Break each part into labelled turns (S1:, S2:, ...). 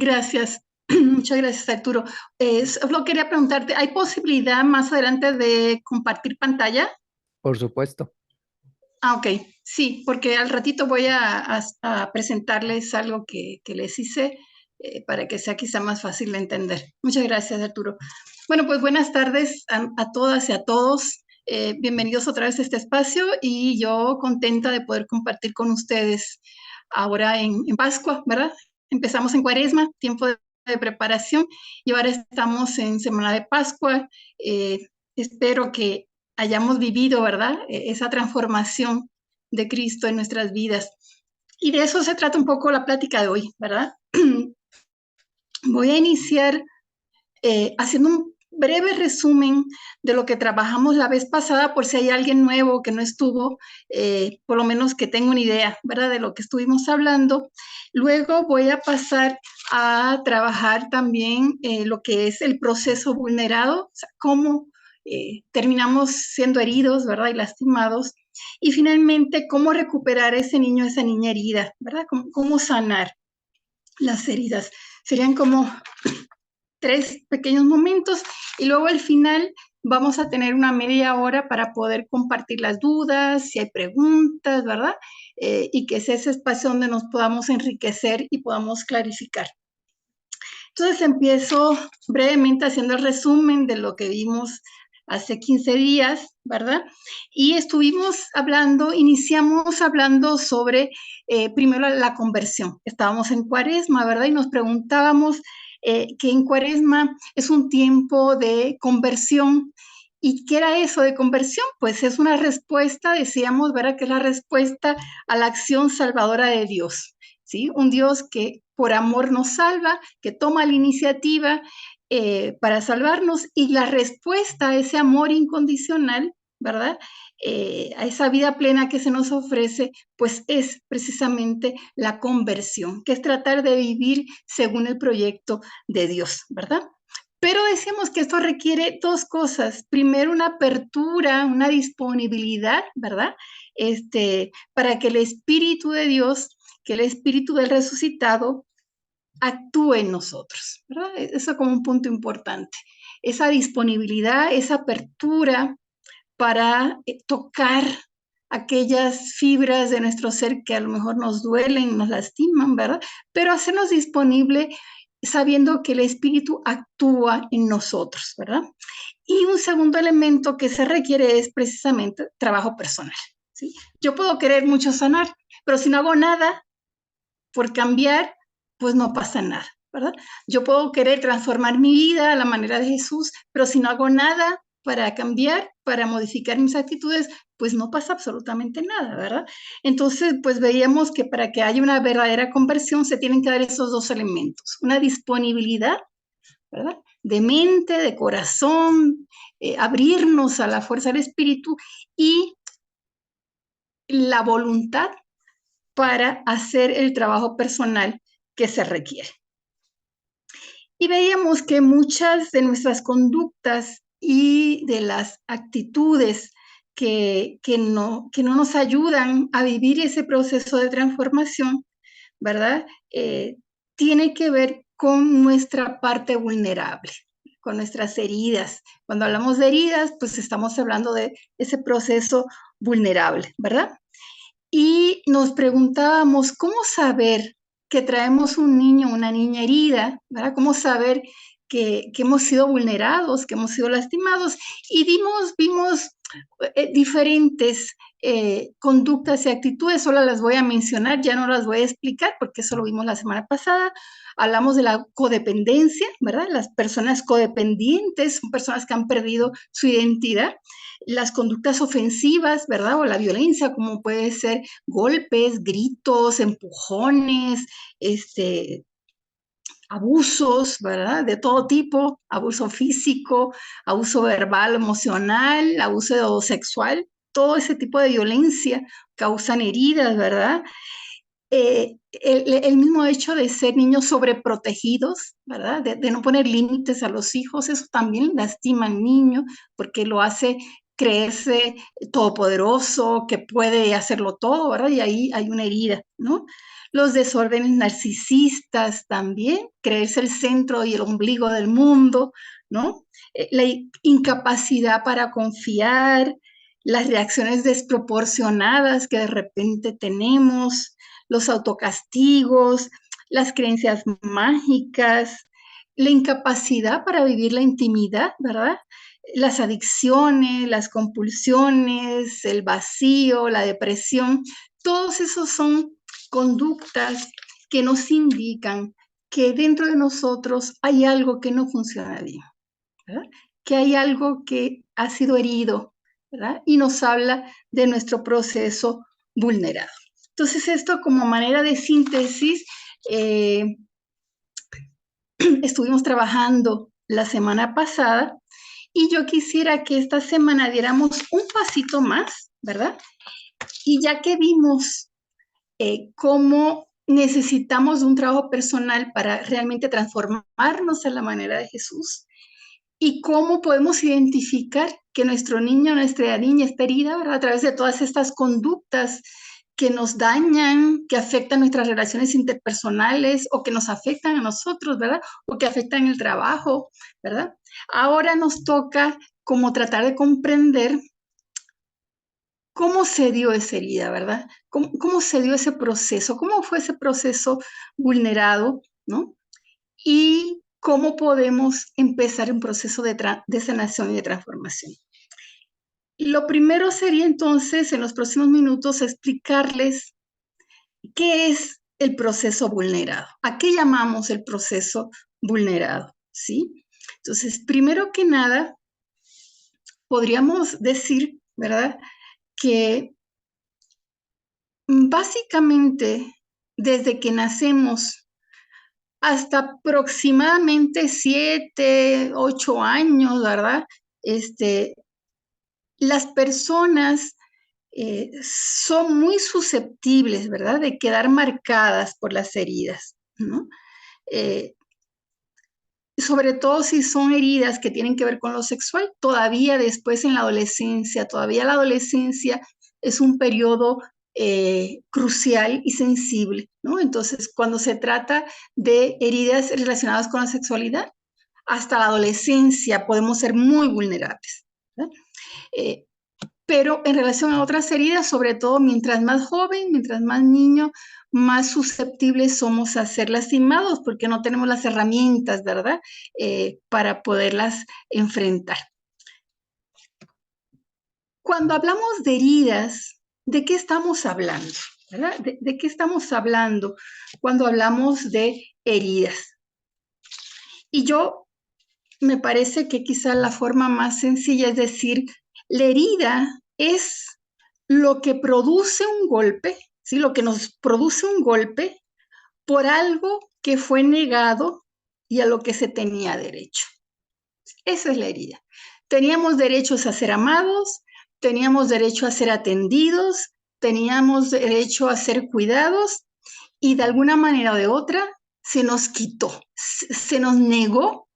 S1: Gracias. Muchas gracias, Arturo. Solo quería preguntarte, ¿hay posibilidad más adelante de compartir pantalla?
S2: Por supuesto.
S1: Ok, sí, porque al ratito voy a presentarles algo que les hice para que sea quizá más fácil de entender. Muchas gracias, Arturo. Bueno, pues buenas tardes a todas y a todos. Bienvenidos otra vez a este espacio y yo contenta de poder compartir con ustedes ahora en Pascua, ¿verdad? Empezamos en Cuaresma, tiempo de preparación y ahora estamos en Semana de Pascua. Espero que hayamos vivido, ¿verdad? Esa transformación de Cristo en nuestras vidas. Y de eso se trata un poco la plática de hoy, ¿verdad? Voy a iniciar haciendo un breve resumen de lo que trabajamos la vez pasada, por si hay alguien nuevo que no estuvo, por lo menos que tenga una idea, ¿verdad? De lo que estuvimos hablando. Luego voy a pasar a trabajar también lo que es el proceso vulnerado, o sea, cómo terminamos siendo heridos, ¿verdad? Y lastimados. Y finalmente, cómo recuperar ese niño, esa niña herida, ¿verdad? Cómo sanar las heridas. Serían como 3 pequeños momentos y luego al final vamos a tener una media hora para poder compartir las dudas, si hay preguntas, ¿verdad? Y que sea ese espacio donde nos podamos enriquecer y podamos clarificar. Entonces empiezo brevemente haciendo el resumen de lo que vimos hace 15 días, ¿verdad? Y iniciamos hablando sobre primero la conversión. Estábamos en Cuaresma, ¿verdad? Y nos preguntábamos que en Cuaresma es un tiempo de conversión. ¿Y qué era eso de conversión? Pues es una respuesta, decíamos, ¿verdad? Que es la respuesta a la acción salvadora de Dios, ¿sí? Un Dios que por amor nos salva, que toma la iniciativa para salvarnos y la respuesta a ese amor incondicional, ¿verdad? A esa vida plena que se nos ofrece, pues es precisamente la conversión, que es tratar de vivir según el proyecto de Dios, ¿verdad? Pero decimos que esto requiere 2 cosas. Primero, una apertura, una disponibilidad, ¿verdad? Para que el Espíritu de Dios, que el Espíritu del resucitado actúe en nosotros, ¿verdad? Eso como un punto importante. Esa disponibilidad, esa apertura para tocar aquellas fibras de nuestro ser que a lo mejor nos duelen, nos lastiman, ¿verdad? Pero hacernos disponible sabiendo que el Espíritu actúa en nosotros, ¿verdad? Y un segundo elemento que se requiere es precisamente trabajo personal, ¿sí? Yo puedo querer mucho sanar, pero si no hago nada por cambiar, pues no pasa nada, ¿verdad? Yo puedo querer transformar mi vida a la manera de Jesús, pero si no hago nada para cambiar, para modificar mis actitudes, pues no pasa absolutamente nada, ¿verdad? Entonces, pues veíamos que para que haya una verdadera conversión se tienen que dar esos 2 elementos, una disponibilidad, ¿verdad? De mente, de corazón, abrirnos a la fuerza del Espíritu y la voluntad para hacer el trabajo personal que se requiere. Y veíamos que muchas de nuestras conductas y de las actitudes que no nos ayudan a vivir ese proceso de transformación, ¿verdad? Tiene que ver con nuestra parte vulnerable, con nuestras heridas. Cuando hablamos de heridas, pues estamos hablando de ese proceso vulnerable, ¿verdad? Y nos preguntábamos, ¿cómo saber que traemos un niño o una niña herida? ¿Verdad? ¿Cómo saber que hemos sido vulnerados, que hemos sido lastimados? Y vimos diferentes conductas y actitudes, solo las voy a mencionar, ya no las voy a explicar porque eso lo vimos la semana pasada. Hablamos de la codependencia, ¿verdad? Las personas codependientes son personas que han perdido su identidad. Las conductas ofensivas, ¿verdad? O la violencia, como puede ser golpes, gritos, empujones, abusos, ¿verdad? De todo tipo, abuso físico, abuso verbal, emocional, abuso sexual, todo ese tipo de violencia causan heridas, ¿verdad? El mismo hecho de ser niños sobreprotegidos, ¿verdad? De no poner límites a los hijos, eso también lastima al niño porque lo hace creerse todopoderoso, que puede hacerlo todo, ¿verdad? Y ahí hay una herida, ¿no? los desórdenes narcisistas también, creerse el centro y el ombligo del mundo, ¿no? La incapacidad para confiar, las reacciones desproporcionadas que de repente tenemos, los autocastigos, las creencias mágicas, la incapacidad para vivir la intimidad, ¿verdad? Las adicciones, las compulsiones, el vacío, la depresión, todos esos son conductas que nos indican que dentro de nosotros hay algo que no funciona bien, ¿verdad? Que hay algo que ha sido herido, ¿verdad? Y nos habla de nuestro proceso vulnerado. Entonces, esto como manera de síntesis, estuvimos trabajando la semana pasada y yo quisiera que esta semana diéramos un pasito más, ¿verdad? Y ya que vimos cómo necesitamos un trabajo personal para realmente transformarnos a la manera de Jesús y cómo podemos identificar que nuestro niño, nuestra niña está herida, ¿verdad? A través de todas estas conductas que nos dañan, que afectan nuestras relaciones interpersonales o que nos afectan a nosotros, ¿verdad? O que afectan el trabajo, ¿verdad? Ahora nos toca como tratar de comprender cómo se dio esa herida, ¿verdad? ¿Cómo se dio ese proceso? ¿Cómo fue ese proceso vulnerado, ¿no? Y cómo podemos empezar un proceso de sanación y de transformación. Lo primero sería entonces, en los próximos minutos, explicarles qué es el proceso vulnerado. ¿A qué llamamos el proceso vulnerado? ¿Sí? Entonces, primero que nada, podríamos decir, ¿verdad?, que básicamente desde que nacemos hasta aproximadamente 7, 8 años, ¿verdad? Las personas son muy susceptibles, ¿verdad?, de quedar marcadas por las heridas, ¿no? Sobre todo si son heridas que tienen que ver con lo sexual, todavía después en la adolescencia, todavía la adolescencia es un periodo crucial y sensible, ¿no? Entonces, cuando se trata de heridas relacionadas con la sexualidad, hasta la adolescencia podemos ser muy vulnerables, ¿verdad? Pero en relación a otras heridas, sobre todo mientras más joven, mientras más niño, más susceptibles somos a ser lastimados porque no tenemos las herramientas, ¿verdad?, para poderlas enfrentar. Cuando hablamos de heridas, ¿de qué estamos hablando? ¿Verdad? ¿De qué estamos hablando cuando hablamos de heridas? Y yo me parece que quizá la forma más sencilla es decir, la herida es lo que produce un golpe, ¿sí? Lo que nos produce un golpe por algo que fue negado y a lo que se tenía derecho. Esa es la herida. Teníamos derechos a ser amados, teníamos derecho a ser atendidos, teníamos derecho a ser cuidados y de alguna manera o de otra se nos quitó, se nos negó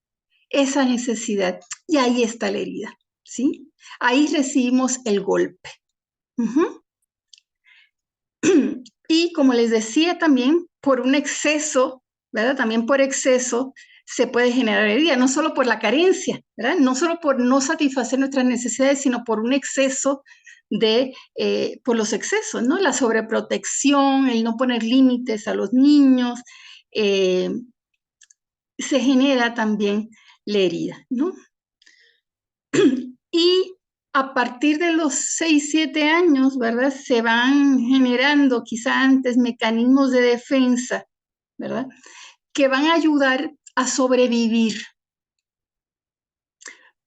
S1: esa necesidad y ahí está la herida, ¿sí? Ahí recibimos el golpe. Uh-huh. Y como les decía también, por un exceso, ¿verdad? También por exceso se puede generar herida, no solo por la carencia, ¿verdad? No solo por no satisfacer nuestras necesidades, sino por un exceso por los excesos, ¿no? La sobreprotección, el no poner límites a los niños, se genera también la herida, ¿no? Y a partir de los 6, 7 años, ¿verdad? Se van generando quizá antes mecanismos de defensa, ¿verdad?, que van a ayudar a sobrevivir.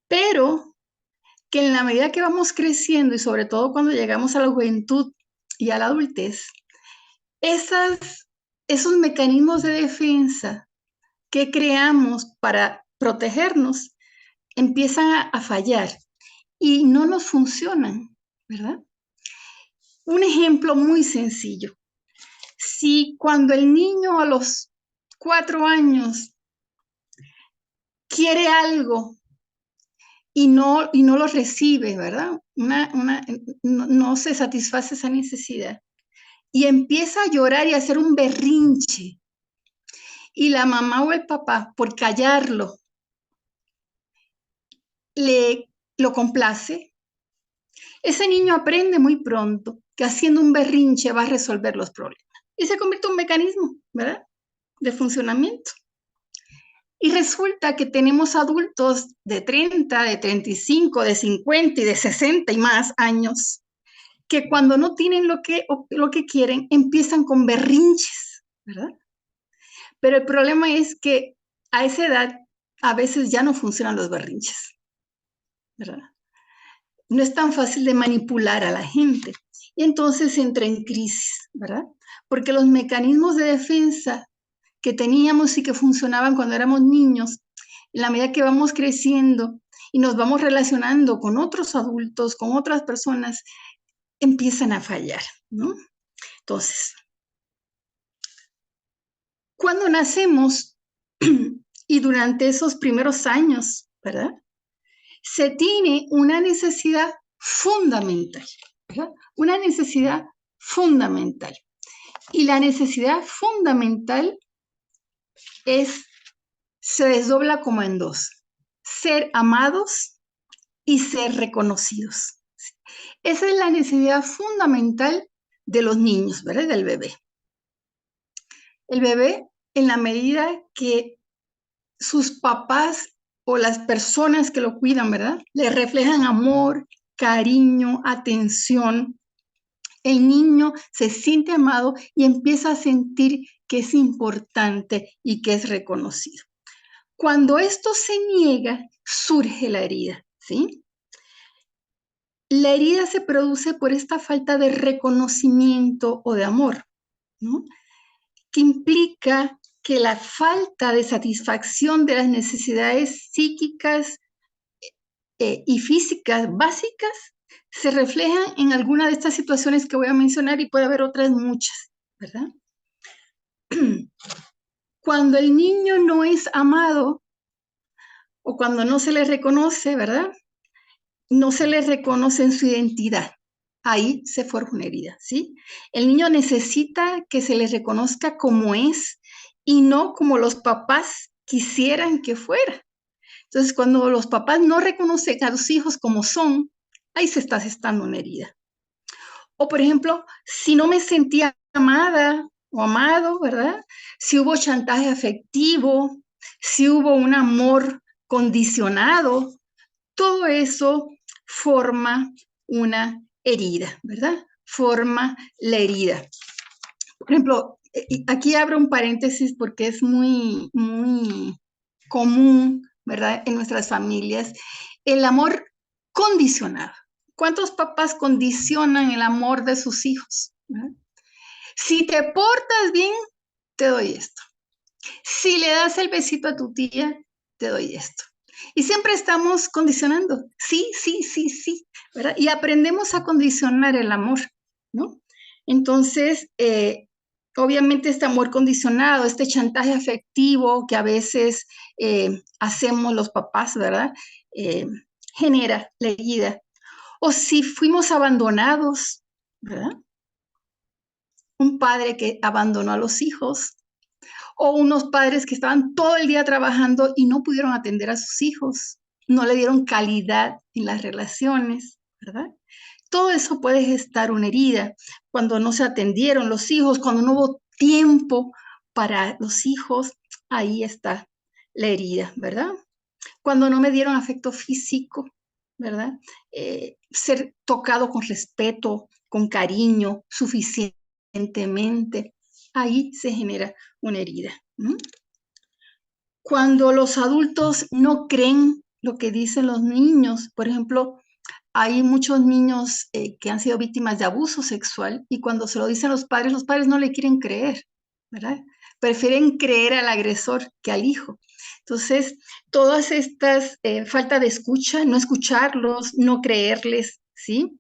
S1: Pero que en la medida que vamos creciendo y sobre todo cuando llegamos a la juventud y a la adultez, esos mecanismos de defensa que creamos para protegernos empiezan a fallar y no nos funcionan, ¿verdad? Un ejemplo muy sencillo. Si cuando el niño a los 4 años quiere algo y no lo recibe, ¿verdad? No se satisface esa necesidad. y empieza a llorar y a hacer un berrinche, y la mamá o el papá, por callarlo, lo complace, ese niño aprende muy pronto que haciendo un berrinche va a resolver los problemas. Y se convierte en un mecanismo, ¿verdad?, de funcionamiento. Y resulta que tenemos adultos de 30, de 35, de 50 y de 60 y más años que cuando no tienen lo que quieren empiezan con berrinches, ¿verdad? Pero el problema es que a esa edad a veces ya no funcionan los berrinches, ¿verdad? No es tan fácil de manipular a la gente. Y entonces entra en crisis, ¿verdad? Porque los mecanismos de defensa que teníamos y que funcionaban cuando éramos niños, en la medida que vamos creciendo y nos vamos relacionando con otros adultos, con otras personas, empiezan a fallar, ¿no? Entonces, cuando nacemos y durante esos primeros años, ¿verdad?, se tiene una necesidad fundamental, ¿verdad? Una necesidad fundamental. Y la necesidad fundamental se desdobla como en dos: ser amados y ser reconocidos. Esa es la necesidad fundamental de los niños, ¿verdad?, del bebé. El bebé, en la medida que sus papás o las personas que lo cuidan, ¿verdad?, le reflejan amor, cariño, atención, el niño se siente amado y empieza a sentir que es importante y que es reconocido. Cuando esto se niega, surge la herida, ¿sí? La herida se produce por esta falta de reconocimiento o de amor, ¿no?, que implica que la falta de satisfacción de las necesidades psíquicas y físicas básicas se reflejan en alguna de estas situaciones que voy a mencionar, y puede haber otras muchas, ¿verdad? Cuando el niño no es amado o cuando no se le reconoce, ¿verdad?, no se le reconoce en su identidad, ahí se forma una herida, ¿sí? El niño necesita que se le reconozca como es y no como los papás quisieran que fuera. Entonces, cuando los papás no reconocen a los hijos como son, ahí se está gestando una herida. O, por ejemplo, si no me sentía amada o amado, ¿verdad?, si hubo chantaje afectivo, si hubo un amor condicionado, todo eso forma una herida, ¿verdad? Forma la herida. Por ejemplo, aquí abro un paréntesis porque es muy, muy común, ¿verdad?, en nuestras familias, el amor condicionado. ¿Cuántos papás condicionan el amor de sus hijos? ¿Verdad? Si te portas bien, te doy esto. Si le das el besito a tu tía, te doy esto. Y siempre estamos condicionando. Sí, sí, sí, sí, ¿verdad? Y aprendemos a condicionar el amor, ¿no? Entonces, obviamente este amor condicionado, este chantaje afectivo que a veces hacemos los papás, ¿verdad?, genera la herida. O si fuimos abandonados, ¿verdad? Un padre que abandonó a los hijos, o unos padres que estaban todo el día trabajando y no pudieron atender a sus hijos, no le dieron calidad en las relaciones, ¿verdad? Todo eso puede gestar una herida cuando no se atendieron los hijos, cuando no hubo tiempo para los hijos, ahí está la herida, ¿verdad? Cuando no me dieron afecto físico, ¿verdad? Ser tocado con respeto, con cariño, suficientemente, ahí se genera una herida. Cuando los adultos no creen lo que dicen los niños, por ejemplo, hay muchos niños que han sido víctimas de abuso sexual y cuando se lo dicen los padres no le quieren creer, ¿verdad? Prefieren creer al agresor que al hijo. Entonces, todas estas falta de escucha, no escucharlos, no creerles, ¿sí?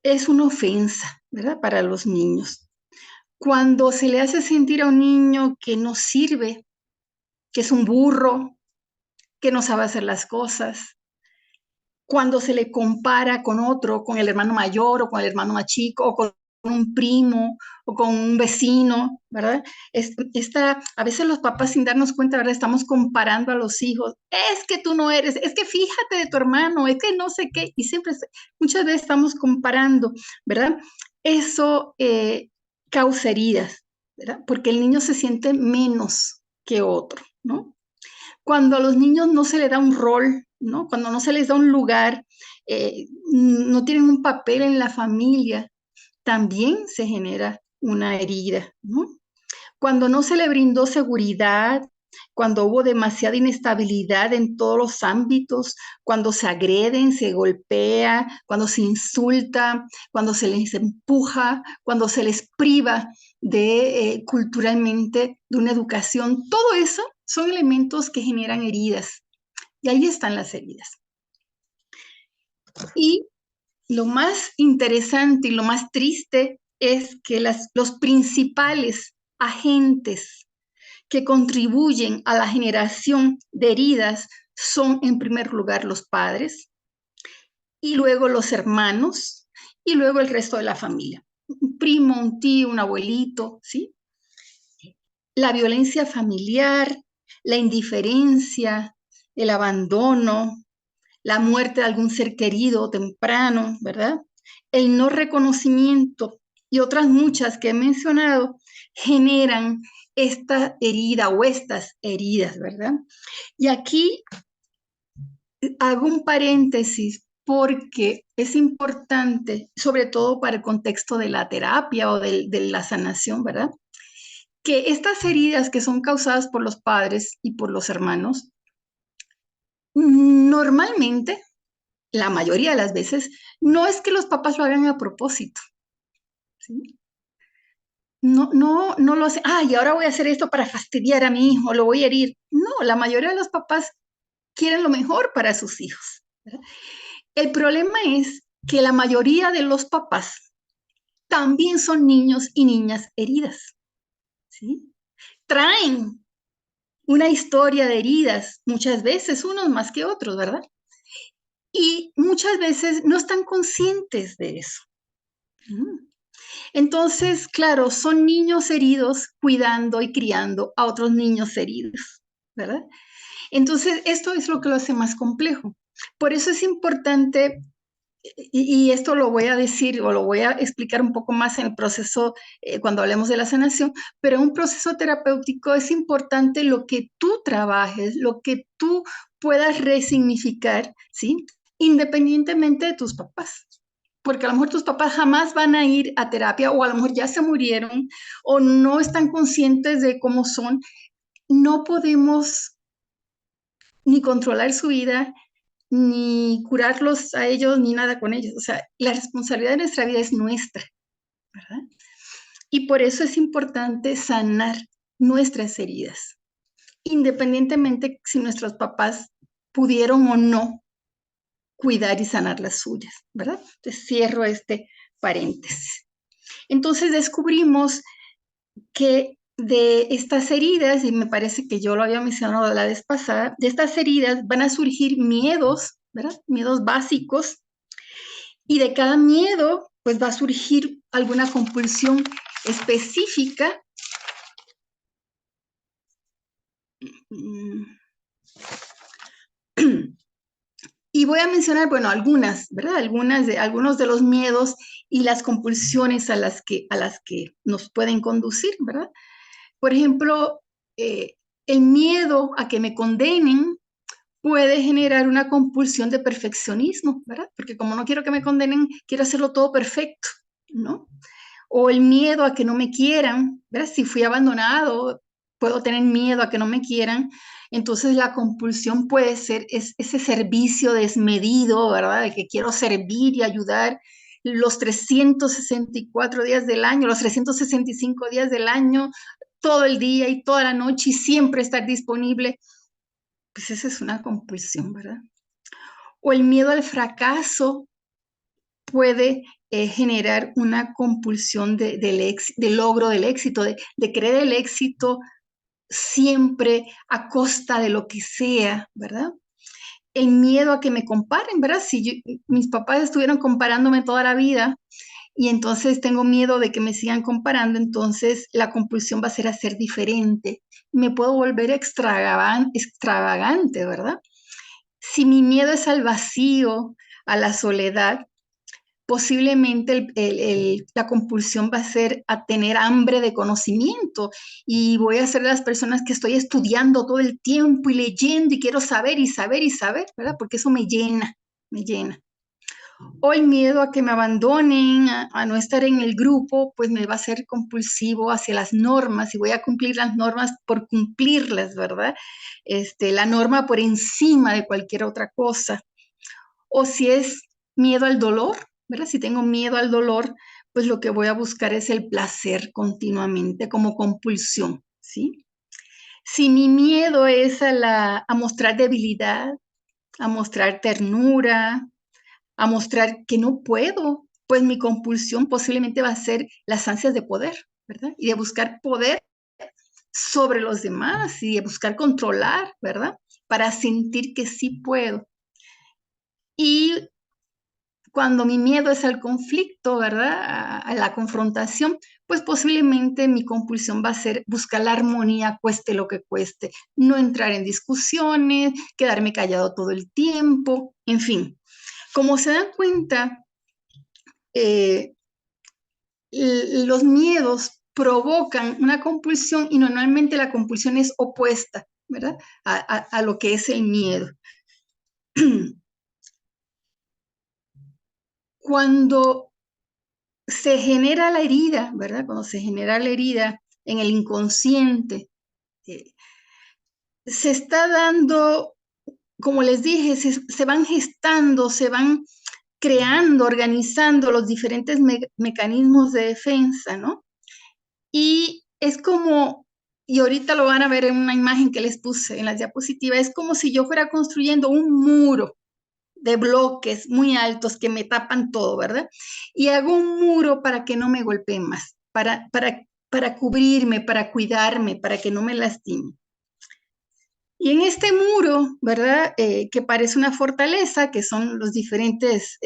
S1: Es una ofensa, ¿verdad?, para los niños. Cuando se le hace sentir a un niño que no sirve, que es un burro, que no sabe hacer las cosas, cuando se le compara con otro, con el hermano mayor o con el hermano más chico o con un primo o con un vecino, ¿verdad? A veces los papás sin darnos cuenta, ¿verdad? Estamos comparando a los hijos. Es que tú no eres, es que fíjate de tu hermano, es que no sé qué. Y siempre, muchas veces estamos comparando, ¿verdad? Eso causa heridas, ¿verdad? Porque el niño se siente menos que otro, ¿no? Cuando a los niños no se les da un rol, ¿no? Cuando no se les da un lugar, no tienen un papel en la familia, también se genera una herida, ¿no? Cuando no se le brindó seguridad, cuando hubo demasiada inestabilidad en todos los ámbitos, cuando se agreden, se golpea, cuando se insulta, cuando se les empuja, cuando se les priva de culturalmente de una educación, todo eso son elementos que generan heridas. Y ahí están las heridas. Y lo más interesante y lo más triste es que los principales agentes que contribuyen a la generación de heridas son, en primer lugar, los padres, y luego los hermanos, y luego el resto de la familia. Un primo, un tío, un abuelito, ¿sí? La violencia familiar, la indiferencia, el abandono, la muerte de algún ser querido temprano, ¿verdad? El no reconocimiento y otras muchas que he mencionado generan esta herida o estas heridas, ¿verdad? Y aquí hago un paréntesis porque es importante, sobre todo para el contexto de la terapia o de la sanación, ¿verdad? Que estas heridas que son causadas por los padres y por los hermanos, normalmente, la mayoría de las veces, no es que los papás lo hagan a propósito, ¿sí? No lo hacen, y ahora voy a hacer esto para fastidiar a mi hijo, lo voy a herir. No, la mayoría de los papás quieren lo mejor para sus hijos, ¿verdad? El problema es que la mayoría de los papás también son niños y niñas heridas, ¿sí? Traen una historia de heridas, muchas veces unos más que otros, ¿verdad? Y muchas veces no están conscientes de eso. Entonces, claro, son niños heridos cuidando y criando a otros niños heridos, ¿verdad? Entonces, esto es lo que lo hace más complejo. Por eso es importante, y esto lo voy a decir o lo voy a explicar un poco más en el proceso cuando hablemos de la sanación, pero en un proceso terapéutico es importante lo que tú trabajes, lo que tú puedas resignificar, ¿sí? Independientemente de tus papás. Porque a lo mejor tus papás jamás van a ir a terapia o a lo mejor ya se murieron o no están conscientes de cómo son. No podemos ni controlar su vida, ni curarlos a ellos, ni nada con ellos. O sea, la responsabilidad de nuestra vida es nuestra, ¿verdad? Y por eso es importante sanar nuestras heridas, independientemente si nuestros papás pudieron o no cuidar y sanar las suyas, ¿verdad? Entonces cierro este paréntesis. Entonces descubrimos que de estas heridas, y me parece que yo lo había mencionado la vez pasada, de estas heridas van a surgir miedos, ¿verdad? Miedos básicos, y de cada miedo, pues va a surgir alguna compulsión específica. Y voy a mencionar, bueno, algunas, ¿verdad? Algunos de los miedos y las compulsiones a las que nos pueden conducir, ¿verdad? Por ejemplo, el miedo a que me condenen puede generar una compulsión de perfeccionismo, ¿verdad? Porque como no quiero que me condenen, quiero hacerlo todo perfecto, ¿no? O el miedo a que no me quieran, ¿verdad? Si fui abandonado, puedo tener miedo a que no me quieran. Entonces la compulsión puede ser ese servicio desmedido, ¿verdad? De que quiero servir y ayudar los 364 días del año, los 365 días del año, todo el día y toda la noche y siempre estar disponible. Pues esa es una compulsión, ¿verdad? O el miedo al fracaso puede generar una compulsión del logro del éxito, de querer el éxito siempre a costa de lo que sea, ¿verdad? el miedo a que me comparen, ¿verdad? Si mis papás estuvieron comparándome toda la vida y entonces tengo miedo de que me sigan comparando, entonces la compulsión va a ser hacer diferente. Me puedo volver extravagante, ¿verdad? Si mi miedo es al vacío, a la soledad, posiblemente la compulsión va a ser a tener hambre de conocimiento y voy a ser de las personas que estoy estudiando todo el tiempo y leyendo y quiero saber y saber y saber, ¿verdad? Porque eso me llena, me llena. O el miedo a que me abandonen, a no estar en el grupo, pues me va a ser compulsivo hacia las normas y voy a cumplir las normas por cumplirlas, ¿verdad? La norma por encima de cualquier otra cosa. O si es miedo al dolor, ¿verdad? Si tengo miedo al dolor, pues lo que voy a buscar es el placer continuamente como compulsión, ¿sí? Si mi miedo es a mostrar debilidad, a mostrar ternura, a mostrar que no puedo, pues mi compulsión posiblemente va a ser las ansias de poder, ¿verdad? Y de buscar poder sobre los demás y de buscar controlar, ¿verdad? Para sentir que sí puedo. Y cuando mi miedo es al conflicto, ¿verdad? A la confrontación, pues posiblemente mi compulsión va a ser buscar la armonía, cueste lo que cueste, no entrar en discusiones, quedarme callado todo el tiempo, en fin. Como se dan cuenta, eh, los miedos provocan una compulsión y normalmente la compulsión es opuesta, ¿verdad? A lo que es el miedo. Cuando se genera la herida, ¿verdad? Cuando se genera la herida en el inconsciente, eh, se está dando, como les dije, se van gestando, se van creando, organizando los diferentes mecanismos de defensa, ¿no? Y es como, y ahorita lo van a ver en una imagen que les puse en las diapositivas, es como si yo fuera construyendo un muro de bloques muy altos que me tapan todo, ¿verdad? Y hago un muro para que no me golpeen más, para cubrirme, para cuidarme, para que no me lastime. Y en este muro, ¿verdad? Que parece una fortaleza, que son los diferentes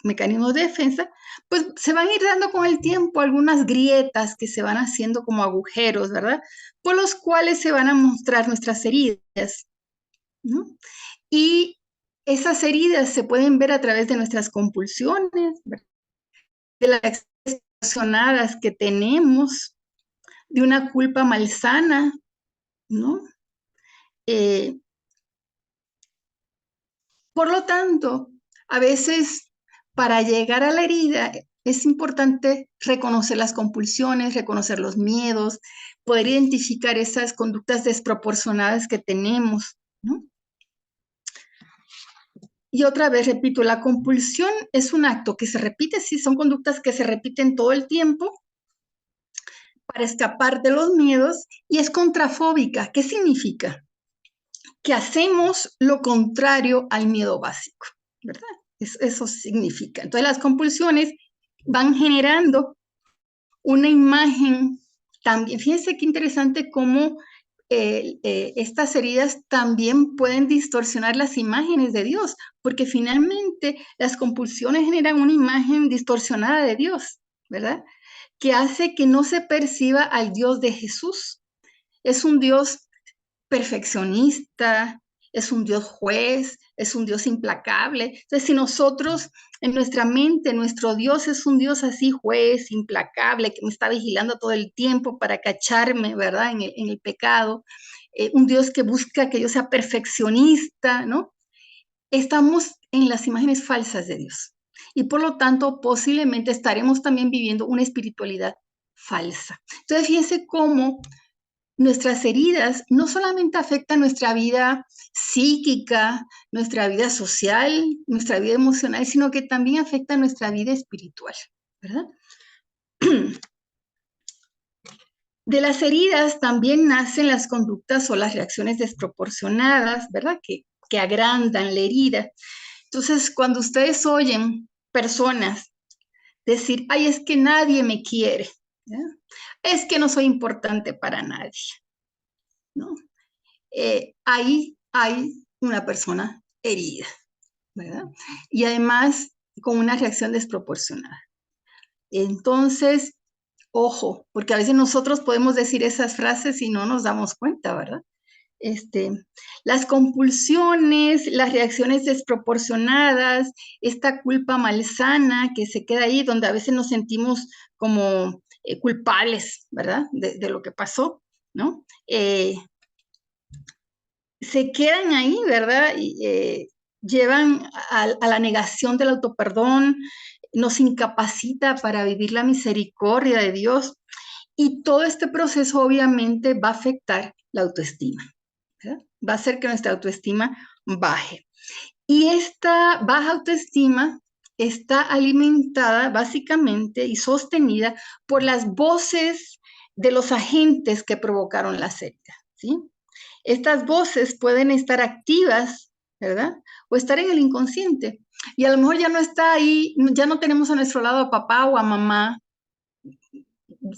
S1: mecanismos de defensa, pues se van a ir dando con el tiempo algunas grietas que se van haciendo como agujeros, ¿verdad? Por los cuales se van a mostrar nuestras heridas, ¿no? Y esas heridas se pueden ver a través de nuestras compulsiones, ¿verdad? De las emocionadas que tenemos, de una culpa malsana, ¿no? Eh, Por lo tanto, a veces para llegar a la herida es importante reconocer las compulsiones, reconocer los miedos, poder identificar esas conductas desproporcionadas que tenemos, ¿no? Y otra vez repito, la compulsión es un acto que se repite, sí, son conductas que se repiten todo el tiempo para escapar de los miedos y es contrafóbica. ¿Qué significa? Que hacemos lo contrario al miedo básico, ¿verdad? Eso significa. Entonces las compulsiones van generando una imagen también. Fíjense qué interesante cómo estas heridas también pueden distorsionar las imágenes de Dios, porque finalmente las compulsiones generan una imagen distorsionada de Dios, ¿verdad? Que hace que no se perciba al Dios de Jesús. Es un Dios perfeccionista, es un Dios juez, es un Dios implacable. Entonces, si nosotros en nuestra mente, nuestro Dios es un Dios así juez, implacable, que me está vigilando todo el tiempo para cacharme, ¿verdad? En el pecado, un Dios que busca que yo sea perfeccionista, ¿no? Estamos en las imágenes falsas de Dios. Y por lo tanto, posiblemente estaremos también viviendo una espiritualidad falsa. Entonces, fíjense cómo nuestras heridas no solamente afectan nuestra vida psíquica, nuestra vida social, nuestra vida emocional, sino que también afectan nuestra vida espiritual, ¿verdad? De las heridas también nacen las conductas o las reacciones desproporcionadas, ¿verdad? Que agrandan la herida. Entonces, cuando ustedes oyen personas decir, ay, es que nadie me quiere, ¿ya? Es que no soy importante para nadie, ¿no? Ahí hay una persona herida, ¿verdad? Y además con una reacción desproporcionada. Entonces, ojo, porque a veces nosotros podemos decir esas frases y no nos damos cuenta, ¿verdad? Las compulsiones, las reacciones desproporcionadas, esta culpa malsana que se queda ahí, donde a veces nos sentimos como culpables, ¿verdad? De lo que pasó, ¿no? Se quedan ahí, ¿verdad? Y llevan a la negación del autoperdón, nos incapacita para vivir la misericordia de Dios. Y todo este proceso obviamente va a afectar la autoestima, ¿verdad? Va a hacer que nuestra autoestima baje. Y esta baja autoestima está alimentada básicamente y sostenida por las voces de los agentes que provocaron la heridas, ¿sí? Estas voces pueden estar activas, ¿verdad? O estar en el inconsciente. Y a lo mejor ya no está ahí, ya no tenemos a nuestro lado a papá o a mamá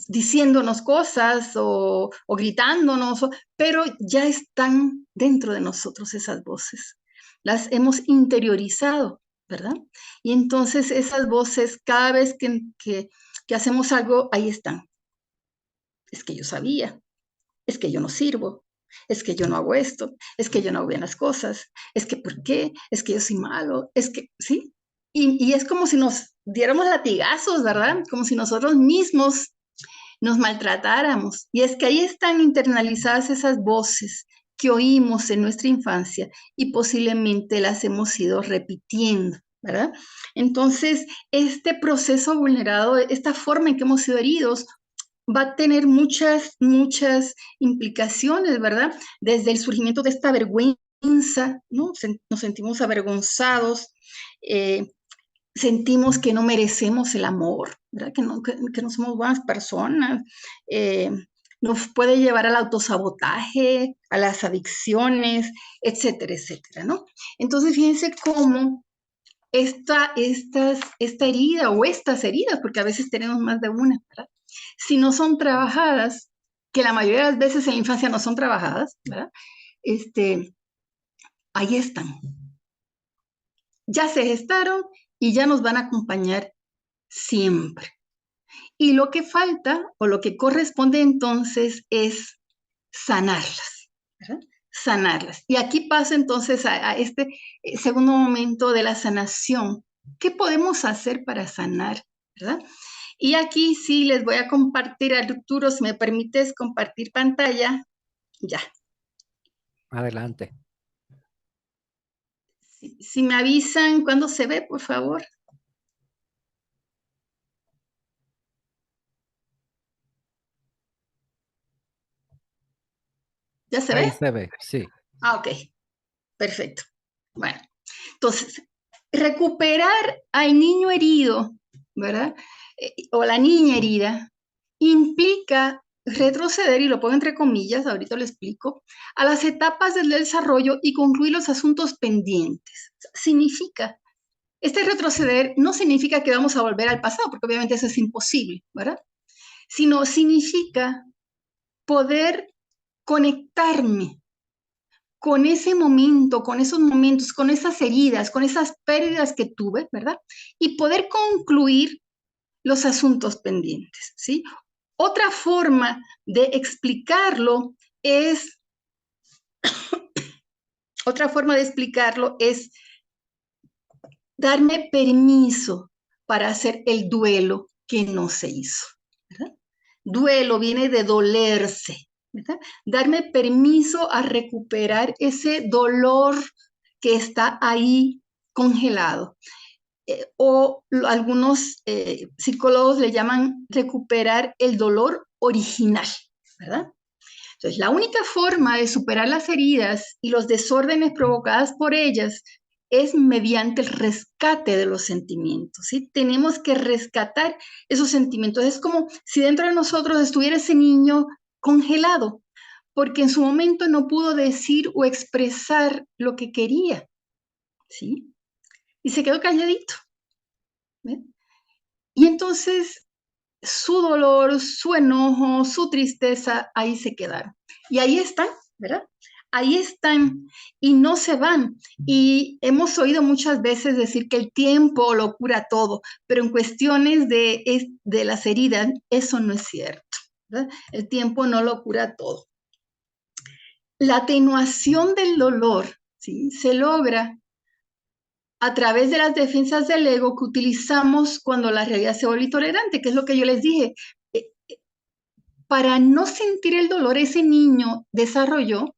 S1: diciéndonos cosas o gritándonos, pero ya están dentro de nosotros esas voces. Las hemos interiorizado, ¿verdad? Y entonces esas voces, cada vez que hacemos algo, ahí están. Es que yo sabía, es que yo no sirvo, es que yo no hago esto, es que yo no hago bien las cosas, es que ¿por qué? Es que yo soy malo, es que, ¿sí? Y es como si nos diéramos latigazos, ¿verdad? Como si nosotros mismos nos maltratáramos. Y es que ahí están internalizadas esas voces que oímos en nuestra infancia y posiblemente las hemos ido repitiendo, ¿verdad? Entonces, este proceso vulnerado, esta forma en que hemos sido heridos, va a tener muchas, muchas implicaciones, ¿verdad? Desde el surgimiento de esta vergüenza, ¿no? Nos sentimos avergonzados, sentimos que no merecemos el amor, ¿verdad? Que no somos buenas personas. Nos puede llevar al autosabotaje, a las adicciones, etcétera, etcétera, ¿no? Entonces, fíjense cómo esta herida o estas heridas, porque a veces tenemos más de una, ¿verdad? Si no son trabajadas, que la mayoría de las veces en la infancia no son trabajadas, ¿verdad? Ahí están. Ya se gestaron y ya nos van a acompañar siempre. Y lo que falta o lo que corresponde entonces es sanarlas, ¿verdad? Sanarlas. Y aquí pasa entonces a este segundo momento de la sanación. ¿Qué podemos hacer para sanar, verdad? Y aquí sí les voy a compartir, Arturo, si me permites compartir pantalla, ya.
S2: Adelante.
S1: Si me avisan cuándo se ve, por favor. ¿Ya se
S2: Ahí
S1: ve?
S2: se ve, sí.
S1: Ah, ok, perfecto. Bueno, entonces, recuperar al niño herido, ¿verdad? O la niña herida, implica retroceder, y lo pongo entre comillas, ahorita lo explico, a las etapas del desarrollo y concluir los asuntos pendientes. Significa, este retroceder no significa que vamos a volver al pasado, porque obviamente eso es imposible, ¿verdad? Sino significa poder conectarme con ese momento, con esos momentos, con esas heridas, con esas pérdidas que tuve, ¿verdad? Y poder concluir los asuntos pendientes, ¿sí? Otra forma de explicarlo es, darme permiso para hacer el duelo que no se hizo, ¿verdad? Duelo viene de dolerse, ¿verdad? Darme permiso a recuperar ese dolor que está ahí congelado. Algunos psicólogos le llaman recuperar el dolor original, ¿verdad? Entonces, la única forma de superar las heridas y los desórdenes provocadas por ellas es mediante el rescate de los sentimientos, ¿sí? Tenemos que rescatar esos sentimientos. Es como si dentro de nosotros estuviera ese niño congelado, porque en su momento no pudo decir o expresar lo que quería, ¿sí? Y se quedó calladito, ¿ves? Y entonces su dolor, su enojo, su tristeza, ahí se quedaron. Y ahí están, ¿verdad? ahí están y no se van. Y hemos oído muchas veces decir que el tiempo lo cura todo, pero en cuestiones de las heridas, eso no es cierto, ¿verdad? El tiempo no lo cura todo. La atenuación del dolor, ¿sí?, se logra a través de las defensas del ego que utilizamos cuando la realidad se vuelve intolerante, que es lo que yo les dije. Para no sentir el dolor, ese niño desarrolló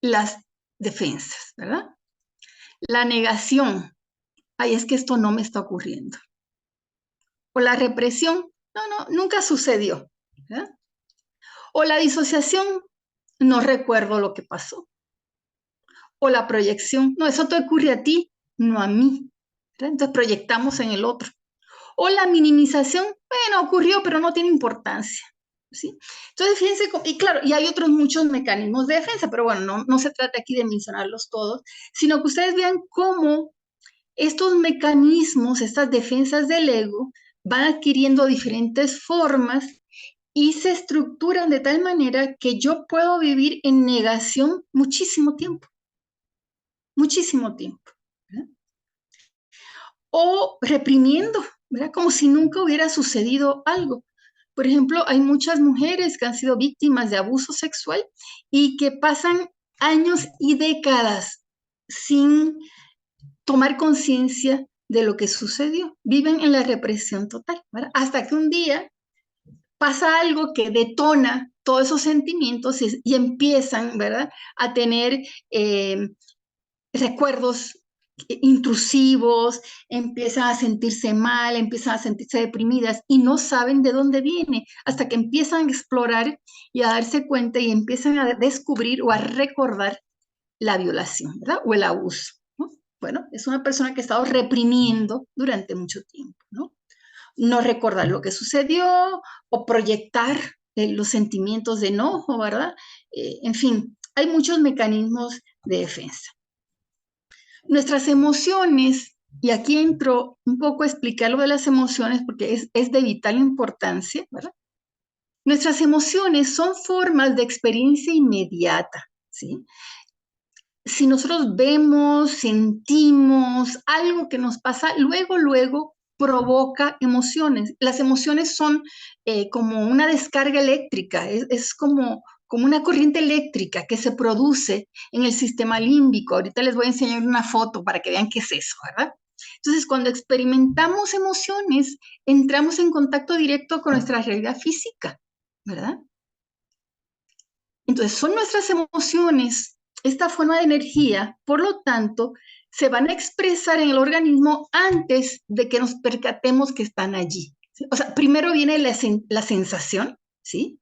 S1: las defensas, ¿verdad? La negación, ay, es que esto no me está ocurriendo. O la represión, no, nunca sucedió, ¿verdad? O la disociación, no recuerdo lo que pasó. O la proyección, no, eso te ocurre a ti, no a mí, ¿verdad? Entonces proyectamos en el otro. O la minimización, bueno, ocurrió, pero no tiene importancia, ¿sí? Entonces, fíjense, y claro, y hay otros muchos mecanismos de defensa, pero bueno, no se trata aquí de mencionarlos todos, sino que ustedes vean cómo estos mecanismos, estas defensas del ego, van adquiriendo diferentes formas y se estructuran de tal manera que yo puedo vivir en negación muchísimo tiempo, ¿verdad? O reprimiendo, ¿verdad? Como si nunca hubiera sucedido algo. Por ejemplo, hay muchas mujeres que han sido víctimas de abuso sexual y que pasan años y décadas sin tomar conciencia de lo que sucedió. Viven en la represión total, ¿verdad? Hasta que un día pasa algo que detona todos esos sentimientos y empiezan, ¿verdad?, a tener recuerdos intrusivos, empiezan a sentirse mal, empiezan a sentirse deprimidas y no saben de dónde viene, hasta que empiezan a explorar y a darse cuenta y empiezan a descubrir o a recordar la violación, ¿verdad?, o el abuso, ¿no? Bueno, es una persona que ha estado reprimiendo durante mucho tiempo, ¿no? No recordar lo que sucedió o proyectar los sentimientos de enojo, ¿verdad? En fin, hay muchos mecanismos de defensa. Nuestras emociones, y aquí entro un poco a explicar lo de las emociones porque es de vital importancia, ¿verdad? Nuestras emociones son formas de experiencia inmediata, ¿sí? Si nosotros vemos, sentimos algo que nos pasa, luego provoca emociones. Las emociones son como una descarga eléctrica, es como una corriente eléctrica que se produce en el sistema límbico. Ahorita les voy a enseñar una foto para que vean qué es eso, ¿verdad? Entonces, cuando experimentamos emociones, entramos en contacto directo con nuestra realidad física, ¿verdad? Entonces, son nuestras emociones, esta forma de energía, por lo tanto, se van a expresar en el organismo antes de que nos percatemos que están allí, ¿sí? O sea, primero viene la sensación, ¿sí?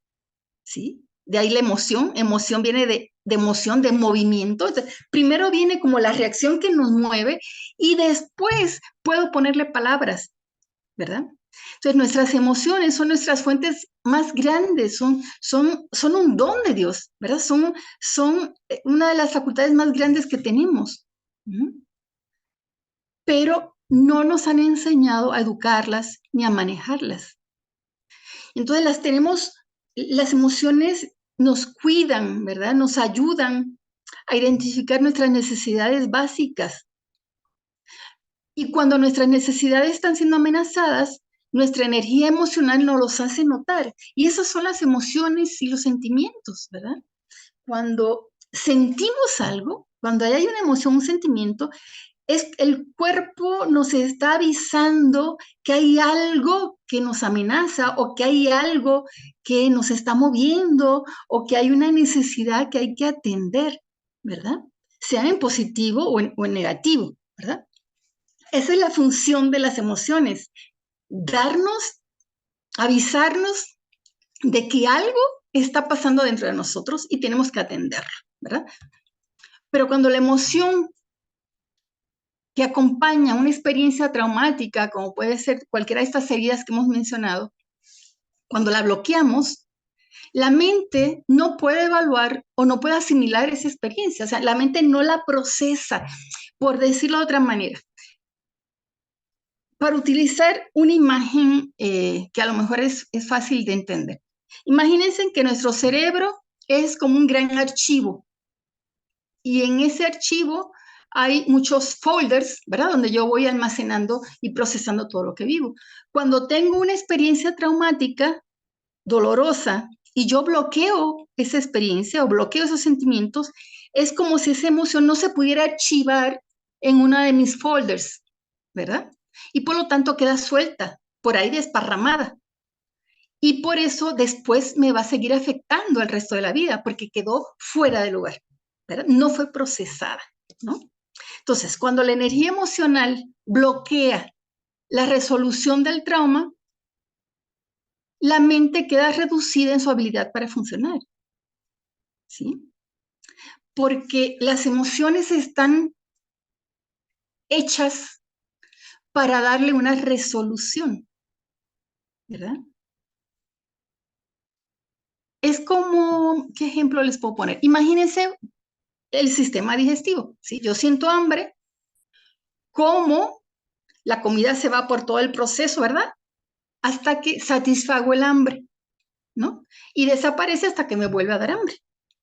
S1: ¿Sí? De ahí la emoción viene de emoción, de movimiento. Entonces, primero viene como la reacción que nos mueve y después puedo ponerle palabras, ¿verdad? Entonces, nuestras emociones son nuestras fuentes más grandes, son un don de Dios, ¿verdad? Son una de las facultades más grandes que tenemos. Pero no nos han enseñado a educarlas ni a manejarlas. Entonces, las emociones nos cuidan, ¿verdad? Nos ayudan a identificar nuestras necesidades básicas. Y cuando nuestras necesidades están siendo amenazadas, nuestra energía emocional nos los hace notar. Y esas son las emociones y los sentimientos, ¿verdad? Cuando sentimos algo, cuando hay una emoción, un sentimiento, el cuerpo nos está avisando que hay algo que nos amenaza o que hay algo que nos está moviendo o que hay una necesidad que hay que atender, ¿verdad? Sea en positivo o en negativo, ¿verdad? Esa es la función de las emociones, avisarnos de que algo está pasando dentro de nosotros y tenemos que atenderlo, ¿verdad? Pero cuando la emoción que acompaña una experiencia traumática, como puede ser cualquiera de estas heridas que hemos mencionado, cuando la bloqueamos, la mente no puede evaluar o no puede asimilar esa experiencia, o sea, la mente no la procesa, por decirlo de otra manera. Para utilizar una imagen que a lo mejor es fácil de entender. Imagínense que nuestro cerebro es como un gran archivo. Y en ese archivo hay muchos folders, ¿verdad? Donde yo voy almacenando y procesando todo lo que vivo. Cuando tengo una experiencia traumática, dolorosa, y yo bloqueo esa experiencia o bloqueo esos sentimientos, es como si esa emoción no se pudiera archivar en una de mis folders, ¿verdad? Y por lo tanto queda suelta, por ahí desparramada. Y por eso después me va a seguir afectando el resto de la vida, porque quedó fuera de lugar, ¿verdad? No fue procesada, ¿no? Entonces, cuando la energía emocional bloquea la resolución del trauma, la mente queda reducida en su habilidad para funcionar, ¿sí? Porque las emociones están hechas para darle una resolución, ¿verdad? Es como, ¿qué ejemplo les puedo poner? Imagínense el sistema digestivo, ¿sí? Yo siento hambre, como la comida se va por todo el proceso, ¿verdad? Hasta que satisfago el hambre, ¿no? Y desaparece hasta que me vuelve a dar hambre,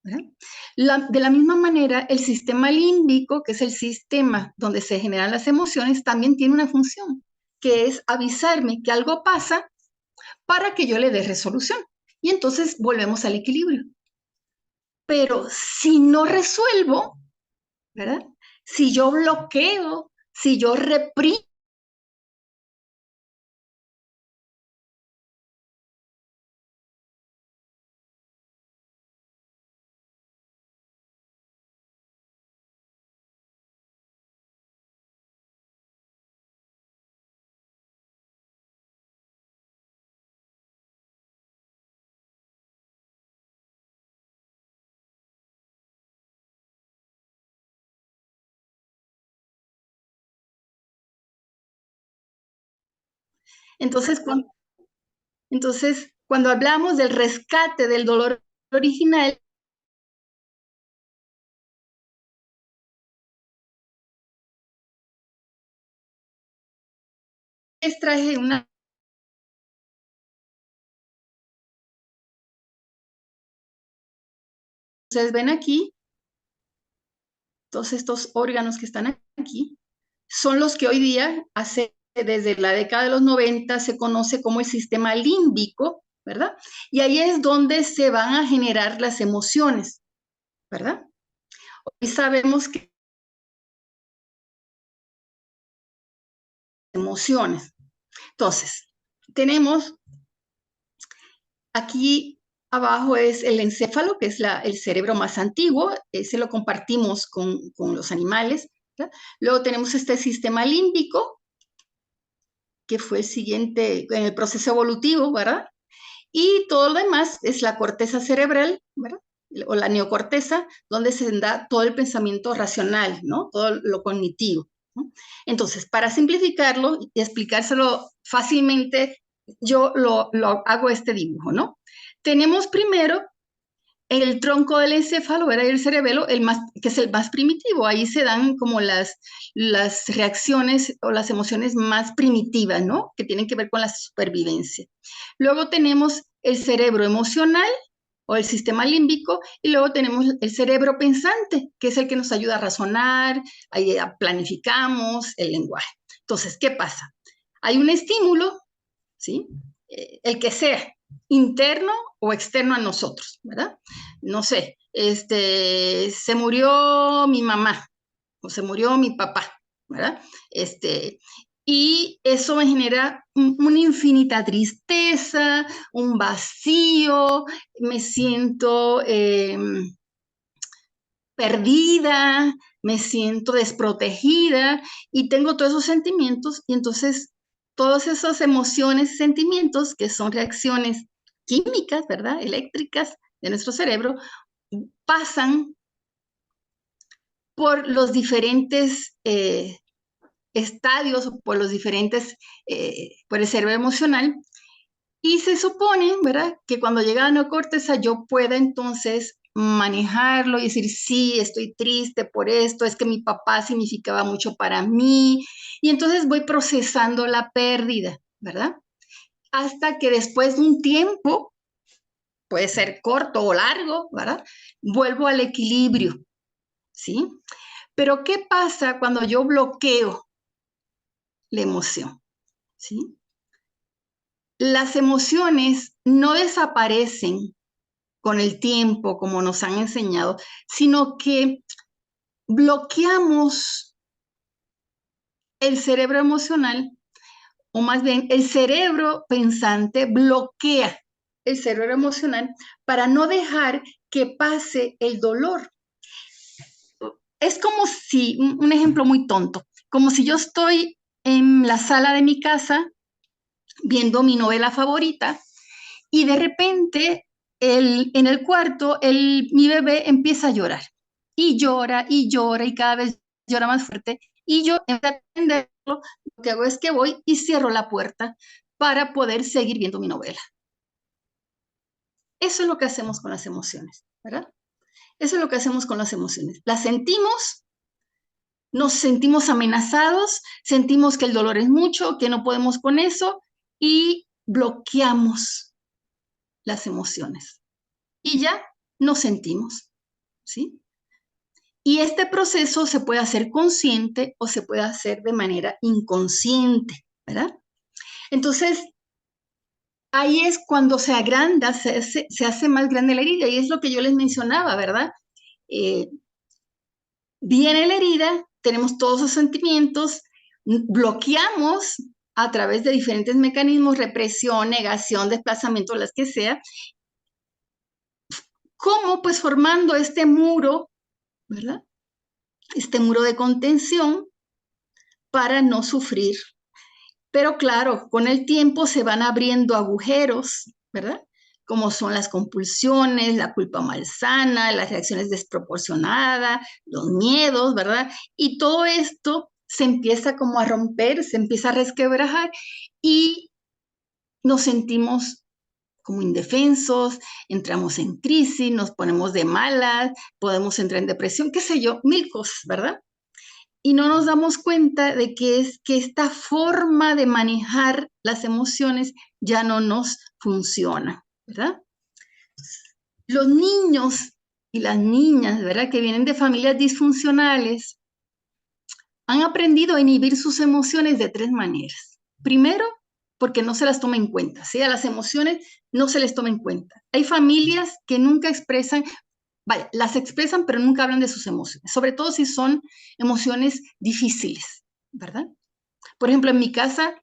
S1: ¿verdad? De la misma manera, el sistema límbico, que es el sistema donde se generan las emociones, también tiene una función, que es avisarme que algo pasa para que yo le dé resolución. Y entonces volvemos al equilibrio. Pero si no resuelvo, ¿verdad? Si yo bloqueo, si yo reprimo, entonces cuando hablamos del rescate del dolor original, les traje una. Ustedes ven aquí, todos estos órganos que están aquí, son los que hoy día, desde la década de los 90, se conoce como el sistema límbico, ¿verdad? Y ahí es donde se van a generar las emociones, ¿verdad? Hoy sabemos que emociones. Entonces, tenemos aquí abajo es el encéfalo, que es el cerebro más antiguo, ese lo compartimos con los animales, ¿verdad? Luego tenemos este sistema límbico, que fue el siguiente en el proceso evolutivo, ¿verdad? Y todo lo demás es la corteza cerebral, ¿verdad? O la neocorteza, donde se da todo el pensamiento racional, ¿no? Todo lo cognitivo, ¿no? Entonces, para simplificarlo y explicárselo fácilmente, yo lo hago este dibujo, ¿no? Tenemos primero el tronco del encéfalo, ¿verdad? Y el cerebelo, que es el más primitivo. Ahí se dan como las reacciones o las emociones más primitivas, ¿no? Que tienen que ver con la supervivencia. Luego tenemos el cerebro emocional o el sistema límbico, y luego tenemos el cerebro pensante, que es el que nos ayuda a razonar, planificamos el lenguaje. Entonces, ¿qué pasa? Hay un estímulo, ¿sí? El que sea, interno o externo a nosotros, ¿verdad? No sé, se murió mi mamá o se murió mi papá, ¿verdad? Y eso me genera una infinita tristeza, un vacío, me siento perdida, me siento desprotegida y tengo todos esos sentimientos y entonces todas esas emociones, sentimientos que son reacciones químicas, ¿verdad? Eléctricas de nuestro cerebro, pasan por los diferentes estadios, por los diferentes, por el cerebro emocional. Y se supone, ¿verdad?, que cuando llega la neocorteza yo pueda entonces manejarlo y decir, sí, estoy triste por esto, es que mi papá significaba mucho para mí. Y entonces voy procesando la pérdida, ¿verdad? Hasta que después de un tiempo puede ser corto o largo, ¿verdad? Vuelvo al equilibrio, ¿sí? Pero ¿qué pasa cuando yo bloqueo la emoción? ¿Sí? Las emociones no desaparecen con el tiempo, como nos han enseñado, sino que bloqueamos el cerebro emocional, o más bien el cerebro pensante bloquea el cerebro emocional para no dejar que pase el dolor. Es como si, un ejemplo muy tonto, como si yo estoy en la sala de mi casa viendo mi novela favorita y de repente en el cuarto mi bebé empieza a llorar y llora y cada vez llora más fuerte y yo en vez de atenderlo, lo que hago es que voy y cierro la puerta para poder seguir viendo mi novela. Eso es lo que hacemos con las emociones, ¿verdad? Eso es lo que hacemos con las emociones. Las sentimos, nos sentimos amenazados, sentimos que el dolor es mucho, que no podemos con eso y bloqueamos las emociones. Y ya nos sentimos, ¿sí? Y este proceso se puede hacer consciente o se puede hacer de manera inconsciente, ¿verdad? Entonces, ahí es cuando se agranda, se hace más grande la herida y es lo que yo les mencionaba, ¿verdad? Eh, Viene la herida, tenemos todos esos sentimientos, bloqueamos a través de diferentes mecanismos, represión, negación, desplazamiento, las que sea, como pues formando este muro, ¿verdad? Este muro de contención para no sufrir. Pero claro, con el tiempo se van abriendo agujeros, ¿verdad? Como son las compulsiones, la culpa malsana, las reacciones desproporcionadas, los miedos, ¿verdad? Y todo esto se empieza como a romper, se empieza a resquebrajar y nos sentimos como indefensos, entramos en crisis, nos ponemos de malas, podemos entrar en depresión, qué sé yo, mil cosas, ¿verdad? Y no nos damos cuenta de que es que esta forma de manejar las emociones ya no nos funciona, ¿verdad? Los niños y las niñas, ¿verdad? Que vienen de familias disfuncionales, han aprendido a inhibir sus emociones de tres maneras. Primero, porque no se las toma en cuenta, ¿sí? A las emociones no se les toma en cuenta. Hay familias que nunca expresan, vaya, las expresan, pero nunca hablan de sus emociones, sobre todo si son emociones difíciles, ¿verdad? Por ejemplo, en mi casa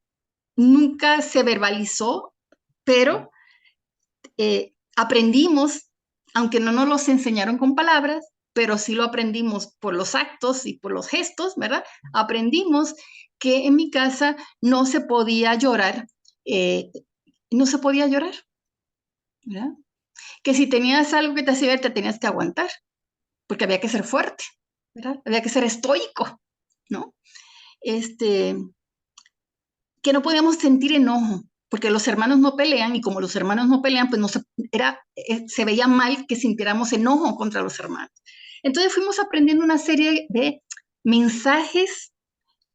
S1: nunca se verbalizó, pero aprendimos, aunque no nos los enseñaron con palabras, pero sí lo aprendimos por los actos y por los gestos, ¿verdad? Aprendimos que en mi casa no se podía llorar, eh, no se podía llorar, ¿verdad? Que si tenías algo que te hacía ver, te tenías que aguantar, porque había que ser fuerte, ¿verdad? Había que ser estoico, ¿no? Este, que no podíamos sentir enojo, porque los hermanos no pelean y como los hermanos no pelean, pues no se veía mal que sintiéramos enojo contra los hermanos. Entonces fuimos aprendiendo una serie de mensajes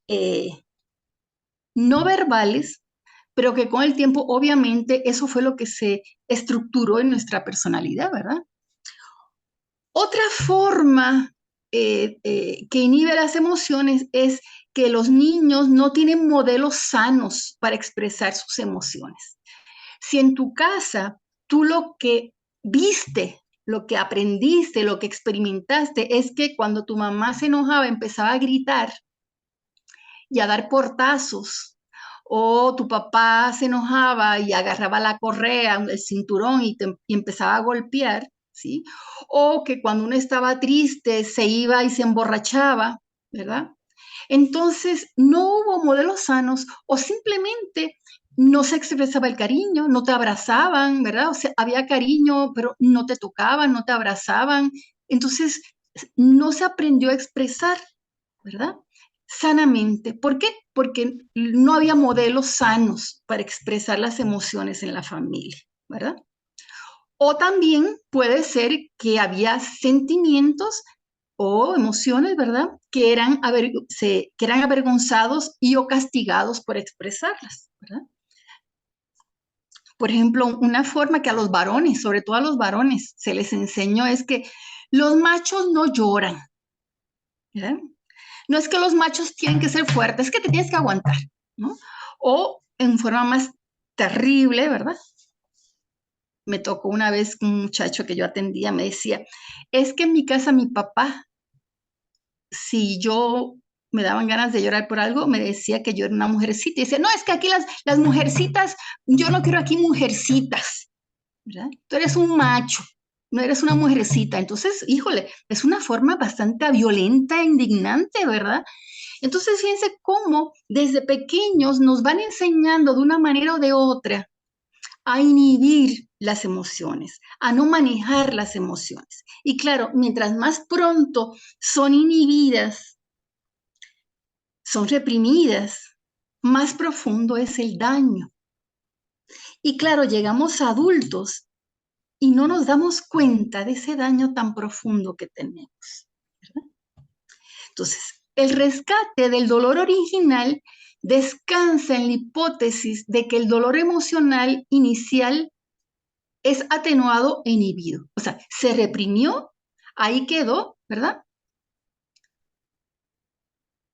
S1: eh, no verbales, pero que con el tiempo obviamente eso fue lo que se estructuró en nuestra personalidad, ¿verdad? Otra forma que inhibe las emociones es que los niños no tienen modelos sanos para expresar sus emociones. Si en tu casa tú lo que viste, lo que aprendiste, lo que experimentaste es que cuando tu mamá se enojaba empezaba a gritar y a dar portazos, o tu papá se enojaba y agarraba la correa, el cinturón y empezaba a golpear, ¿sí? O que cuando uno estaba triste se iba y se emborrachaba, ¿verdad? Entonces no hubo modelos sanos o simplemente no se expresaba el cariño, no te abrazaban, ¿verdad? O sea, había cariño, pero no te tocaban, no te abrazaban. Entonces no se aprendió a expresar, ¿verdad? Sanamente. ¿Por qué? Porque no había modelos sanos para expresar las emociones en la familia, ¿verdad? O también puede ser que había sentimientos o emociones, ¿verdad? Que eran avergonzados y o castigados por expresarlas, ¿verdad? Por ejemplo, una forma que a los varones, sobre todo a los varones, se les enseñó es que los machos no lloran, ¿verdad? No es que los machos tienen que ser fuertes, es que te tienes que aguantar, ¿no? O en forma más terrible, ¿verdad? Me tocó una vez un muchacho que yo atendía, me decía, es que en mi casa mi papá, si yo me daban ganas de llorar por algo, me decía que yo era una mujercita. Y dice, no, es que aquí las mujercitas, yo no quiero aquí mujercitas, ¿verdad? Tú eres un macho, no eres una mujercita. Entonces, híjole, es una forma bastante violenta e indignante, ¿verdad? Entonces, fíjense cómo desde pequeños nos van enseñando de una manera o de otra a inhibir las emociones, a no manejar las emociones. Y claro, mientras más pronto son inhibidas, son reprimidas, más profundo es el daño. Y claro, llegamos a adultos y no nos damos cuenta de ese daño tan profundo que tenemos, ¿verdad? Entonces, el rescate del dolor original descansa en la hipótesis de que el dolor emocional inicial es atenuado e inhibido. O sea, se reprimió, ahí quedó, ¿verdad?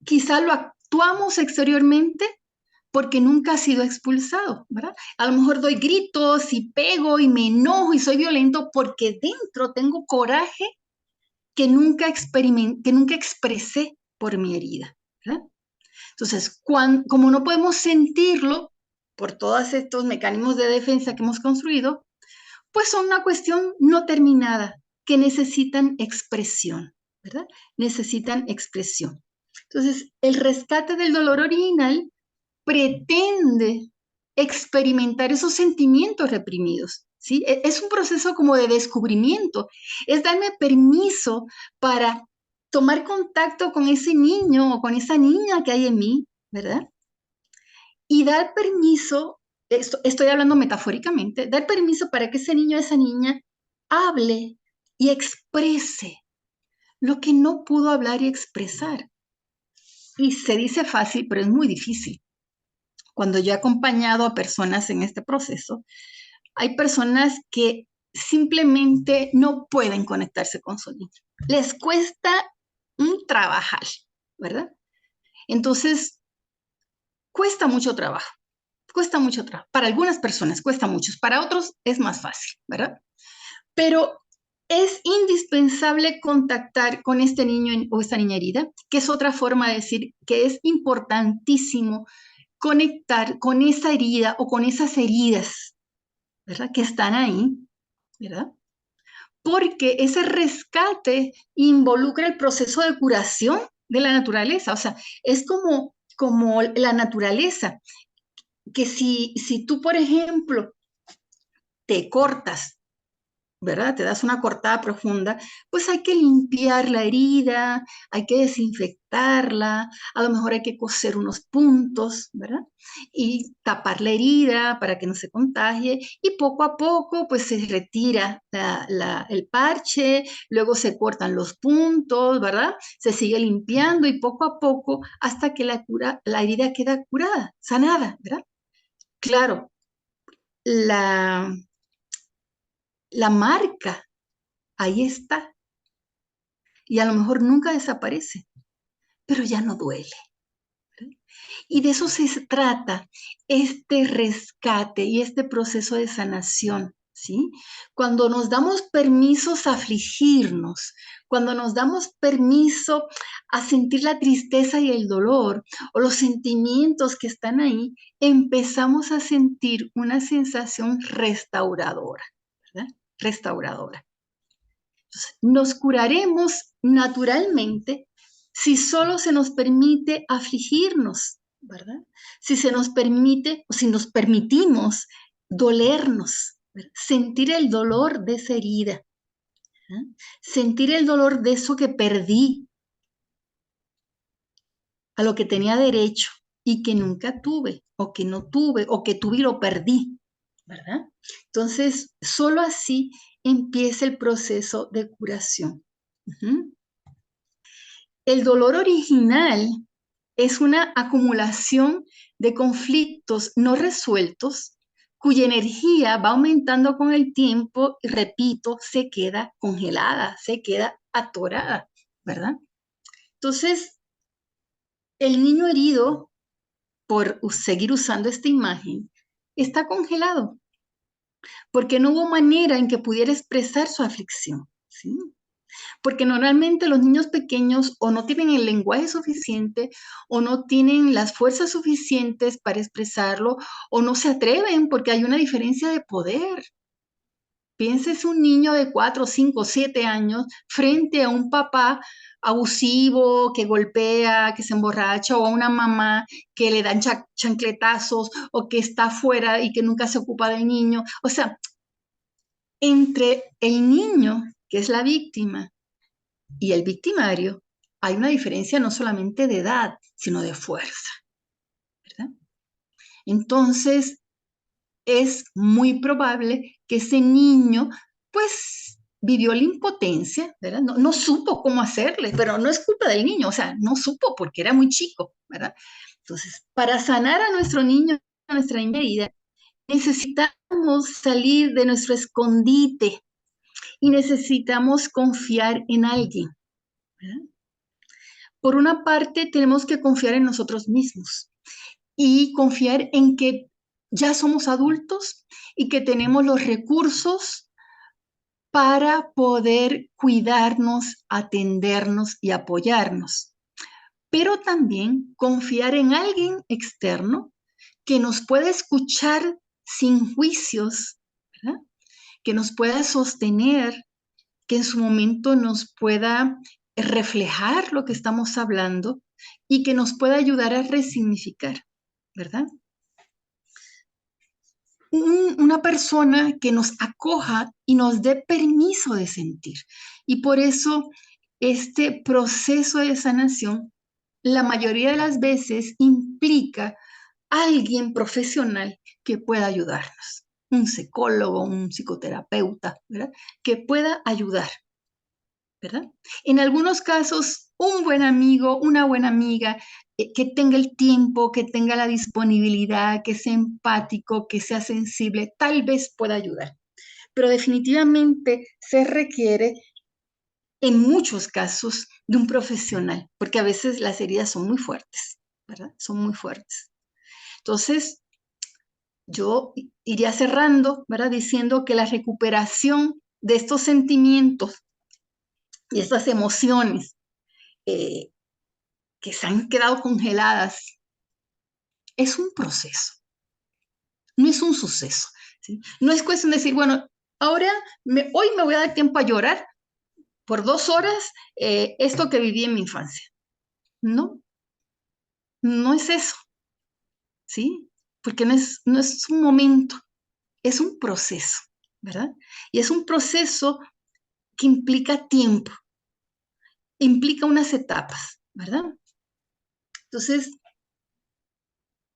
S1: Quizá lo actuamos exteriormente porque nunca ha sido expulsado, ¿verdad? A lo mejor doy gritos y pego y me enojo y soy violento porque dentro tengo coraje que nunca que nunca expresé por mi herida, ¿verdad? Entonces, como no podemos sentirlo por todos estos mecanismos de defensa que hemos construido, pues son una cuestión no terminada que necesitan expresión, ¿verdad? Necesitan expresión. Entonces, el rescate del dolor original pretende experimentar esos sentimientos reprimidos, ¿sí? Es un proceso como de descubrimiento, es darme permiso para tomar contacto con ese niño o con esa niña que hay en mí, ¿verdad? Y dar permiso, estoy hablando metafóricamente, dar permiso para que ese niño o esa niña hable y exprese lo que no pudo hablar y expresar. Y se dice fácil, pero es muy difícil. Cuando yo he acompañado a personas en este proceso, hay personas que simplemente no pueden conectarse con su niño. Les cuesta un trabajar, ¿verdad? Entonces, cuesta mucho trabajo. Cuesta mucho trabajo. Para algunas personas cuesta mucho, para otros es más fácil, ¿verdad? Pero es indispensable contactar con este niño o esta niña herida, que es otra forma de decir que es importantísimo conectar con esa herida o con esas heridas, ¿verdad? Que están ahí, ¿verdad? Porque ese rescate involucra el proceso de curación de la naturaleza, o sea, es como la naturaleza, que si tú, por ejemplo, te cortas, ¿verdad? Te das una cortada profunda, pues hay que limpiar la herida, hay que desinfectarla, a lo mejor hay que coser unos puntos, ¿verdad? Y tapar la herida para que no se contagie y poco a poco pues se retira el parche, luego se cortan los puntos, ¿verdad? Se sigue limpiando y poco a poco hasta que la herida queda curada, sanada, ¿verdad? Claro, la, la marca ahí está y a lo mejor nunca desaparece, pero ya no duele. Y de eso se trata este rescate y este proceso de sanación, ¿sí? Cuando nos damos permisos a afligirnos, cuando nos damos permiso a sentir la tristeza y el dolor o los sentimientos que están ahí, empezamos a sentir una sensación restauradora, ¿verdad? Restauradora. Entonces, nos curaremos naturalmente si solo se nos permite afligirnos, ¿verdad? Si se nos permite o si nos permitimos dolernos, ¿verdad? Sentir el dolor de esa herida, ¿verdad? Sentir el dolor de eso que perdí, a lo que tenía derecho y que nunca tuve, o que no tuve, o que tuve y lo perdí, ¿verdad? Entonces, solo así empieza el proceso de curación. El dolor original es una acumulación de conflictos no resueltos cuya energía va aumentando con el tiempo y, repito, se queda congelada, se queda atorada, ¿verdad? Entonces, el niño herido, por seguir usando esta imagen, está congelado, porque no hubo manera en que pudiera expresar su aflicción, ¿sí? Porque normalmente los niños pequeños o no tienen el lenguaje suficiente o no tienen las fuerzas suficientes para expresarlo o no se atreven porque hay una diferencia de poder. Piénsese un niño de 4, 5, 7 años frente a un papá abusivo, que golpea, que se emborracha, o a una mamá que le dan chancletazos o que está afuera y que nunca se ocupa del niño. O sea, entre el niño, que es la víctima, y el victimario, hay una diferencia no solamente de edad, sino de fuerza, ¿verdad? Entonces, es muy probable que ese niño, pues, vivió la impotencia, ¿verdad? No supo cómo hacerle, pero no es culpa del niño, o sea, no supo porque era muy chico, ¿verdad? Entonces, para sanar a nuestro niño, a nuestra niña herida, necesitamos salir de nuestro escondite y necesitamos confiar en alguien, ¿verdad? Por una parte, tenemos que confiar en nosotros mismos y confiar en que ya somos adultos y que tenemos los recursos para poder cuidarnos, atendernos y apoyarnos. Pero también confiar en alguien externo que nos pueda escuchar sin juicios, ¿verdad? Que nos pueda sostener, que en su momento nos pueda reflejar lo que estamos hablando y que nos pueda ayudar a resignificar, ¿verdad? Una persona que nos acoja y nos dé permiso de sentir. Y por eso este proceso de sanación, la mayoría de las veces implica alguien profesional que pueda ayudarnos, un psicólogo, un psicoterapeuta, ¿verdad? Que pueda ayudar, ¿verdad? En algunos casos, un buen amigo, una buena amiga, que tenga el tiempo, que tenga la disponibilidad, que sea empático, que sea sensible, tal vez pueda ayudar. Pero definitivamente se requiere, en muchos casos, de un profesional, porque a veces las heridas son muy fuertes, ¿verdad? Son muy fuertes. Entonces, yo iría cerrando, ¿verdad? Diciendo que la recuperación de estos sentimientos y estas emociones eh, que se han quedado congeladas, es un proceso, no es un suceso, ¿sí? No es cuestión de decir, bueno, ahora, hoy me voy a dar tiempo a llorar por 2 horas esto que viví en mi infancia. No, no es eso, ¿sí? Porque no es un momento, es un proceso, ¿verdad? Y es un proceso que implica tiempo, implica unas etapas, ¿verdad? Entonces,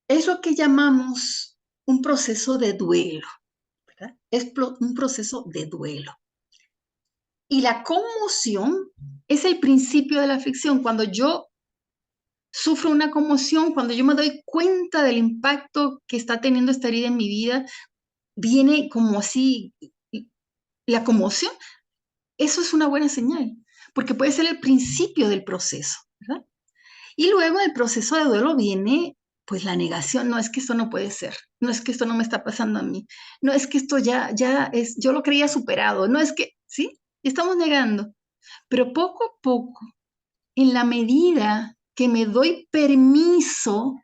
S1: es lo que llamamos un proceso de duelo, ¿verdad? Es un proceso de duelo. Y la conmoción es el principio de la aflicción. Cuando yo sufro una conmoción, cuando yo me doy cuenta del impacto que está teniendo esta herida en mi vida, viene como así la conmoción. Eso es una buena señal, porque puede ser el principio del proceso, ¿verdad? Y luego del proceso de duelo viene pues la negación. No, es que esto no puede ser, no es que esto no me está pasando a mí, no es que esto ya es, yo lo creía superado, no es que, ¿sí? Y estamos negando. Pero poco a poco, en la medida que me doy permiso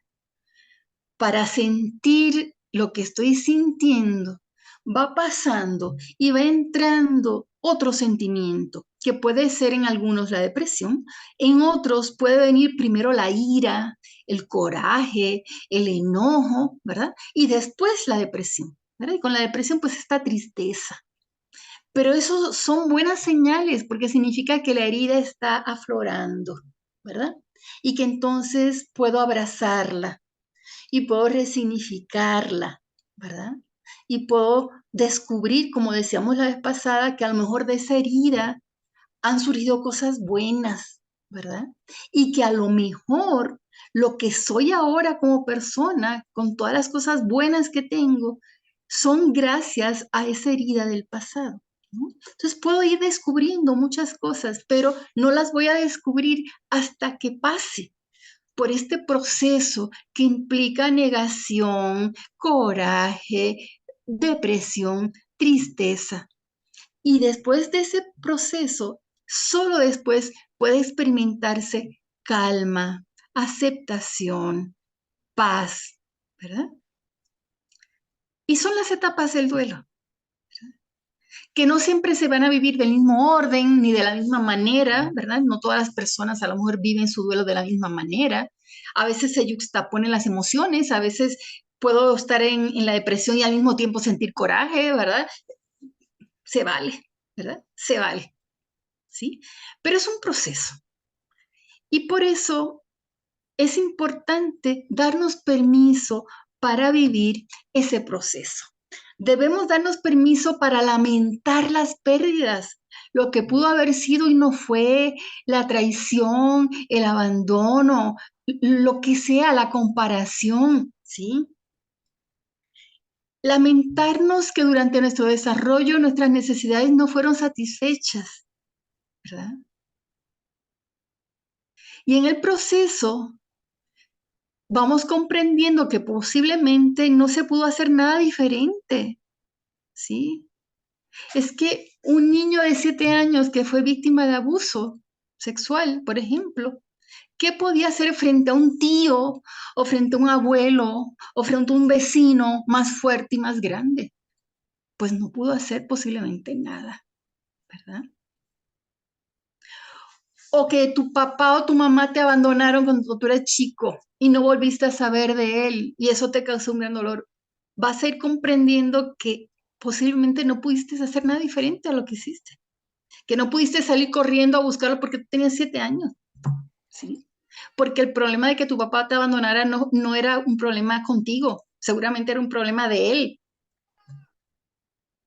S1: para sentir lo que estoy sintiendo, va pasando y va entrando otro sentimiento, que puede ser en algunos la depresión, en otros puede venir primero la ira, el coraje, el enojo, ¿verdad? Y después la depresión, ¿verdad? Y con la depresión pues esta tristeza. Pero eso son buenas señales porque significa que la herida está aflorando, ¿verdad? Y que entonces puedo abrazarla y puedo resignificarla, ¿verdad? Y puedo descubrir, como decíamos la vez pasada, que a lo mejor de esa herida han surgido cosas buenas, ¿verdad? Y que a lo mejor lo que soy ahora como persona, con todas las cosas buenas que tengo, son gracias a esa herida del pasado, ¿no? Entonces puedo ir descubriendo muchas cosas, pero no las voy a descubrir hasta que pase por este proceso que implica negación, coraje, depresión, tristeza. Y después de ese proceso, solo después puede experimentarse calma, aceptación, paz, ¿verdad? Y son las etapas del duelo, que no siempre se van a vivir del mismo orden ni de la misma manera, ¿verdad? No todas las personas a lo mejor viven su duelo de la misma manera. A veces se yuxtaponen las emociones, a veces puedo estar en la depresión y al mismo tiempo sentir coraje, ¿verdad? Se vale, ¿verdad? Se vale, ¿sí? Pero es un proceso. Y por eso es importante darnos permiso para vivir ese proceso. Debemos darnos permiso para lamentar las pérdidas, lo que pudo haber sido y no fue, la traición, el abandono, lo que sea, la comparación, ¿sí? Lamentarnos que durante nuestro desarrollo nuestras necesidades no fueron satisfechas, ¿verdad? Y en el proceso vamos comprendiendo que posiblemente no se pudo hacer nada diferente, ¿sí? Es que un niño de 7 años que fue víctima de abuso sexual, por ejemplo, ¿qué podía hacer frente a un tío o frente a un abuelo o frente a un vecino más fuerte y más grande? Pues no pudo hacer posiblemente nada, ¿verdad? O que tu papá o tu mamá te abandonaron cuando tú eras chico y no volviste a saber de él y eso te causó un gran dolor. Vas a ir comprendiendo que posiblemente no pudiste hacer nada diferente a lo que hiciste, que no pudiste salir corriendo a buscarlo porque tú tenías 7 años, ¿sí? Porque el problema de que tu papá te abandonara no era un problema contigo, seguramente era un problema de él,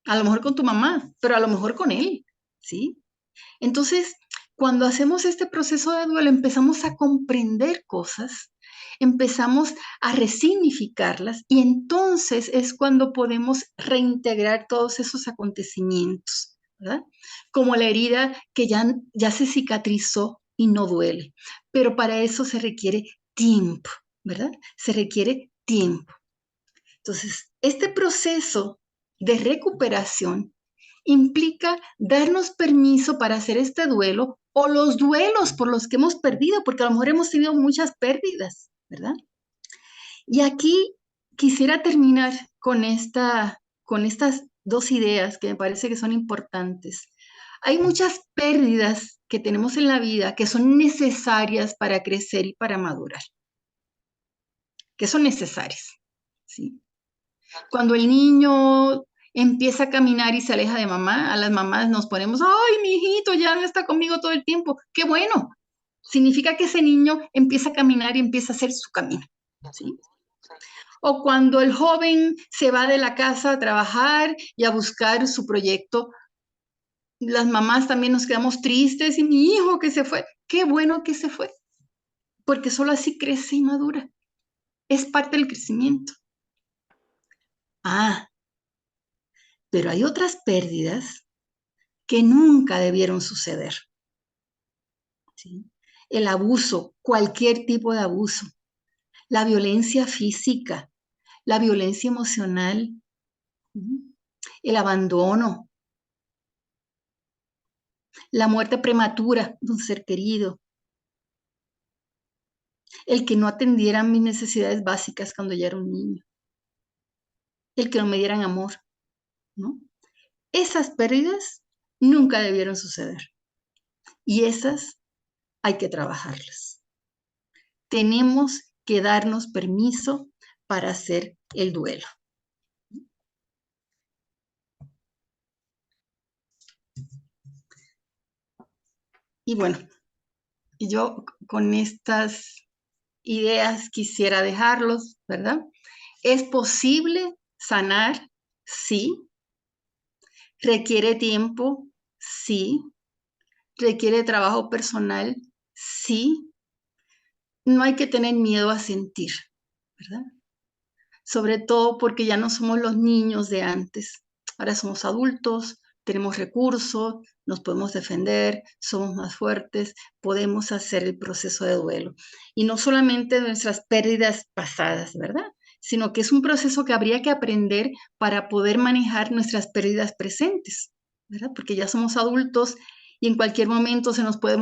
S1: a lo mejor con tu mamá, pero a lo mejor con él, ¿sí? Entonces, cuando hacemos este proceso de duelo, empezamos a comprender cosas, empezamos a resignificarlas y entonces es cuando podemos reintegrar todos esos acontecimientos, ¿verdad? Como la herida que ya se cicatrizó y no duele. Pero para eso se requiere tiempo, ¿verdad? Se requiere tiempo. Entonces, este proceso de recuperación implica darnos permiso para hacer este duelo o los duelos por los que hemos perdido, porque a lo mejor hemos tenido muchas pérdidas, ¿verdad? Y aquí quisiera terminar con estas dos ideas que me parece que son importantes. Hay muchas pérdidas que tenemos en la vida que son necesarias para crecer y para madurar, que son necesarias, ¿sí? Cuando el niño empieza a caminar y se aleja de mamá, a las mamás nos ponemos, ay, mi hijito ya no está conmigo todo el tiempo. Qué bueno. Significa que ese niño empieza a caminar y empieza a hacer su camino, ¿sí? O cuando el joven se va de la casa a trabajar y a buscar su proyecto, las mamás también nos quedamos tristes y mi hijo que se fue, qué bueno que se fue, porque solo así crece y madura. Es parte del crecimiento. Ah, pero hay otras pérdidas que nunca debieron suceder, ¿sí? El abuso, cualquier tipo de abuso, la violencia física, la violencia emocional, el abandono, la muerte prematura de un ser querido, el que no atendieran mis necesidades básicas cuando ya era un niño, el que no me dieran amor, ¿no? Esas pérdidas nunca debieron suceder y esas hay que trabajarlas. Tenemos que darnos permiso para hacer el duelo. Y bueno, yo con estas ideas quisiera dejarlos, ¿verdad? ¿Es posible sanar? Sí. ¿Requiere tiempo? Sí. ¿Requiere trabajo personal? Sí. No hay que tener miedo a sentir, ¿verdad? sobre todo porque ya no somos los niños de antes. Ahora somos adultos, tenemos recursos, nos podemos defender, somos más fuertes, podemos hacer el proceso de duelo. Y no solamente nuestras pérdidas pasadas, ¿verdad? Sino que es un proceso que habría que aprender para poder manejar nuestras pérdidas presentes, ¿verdad? Porque ya somos adultos y en cualquier momento se nos puede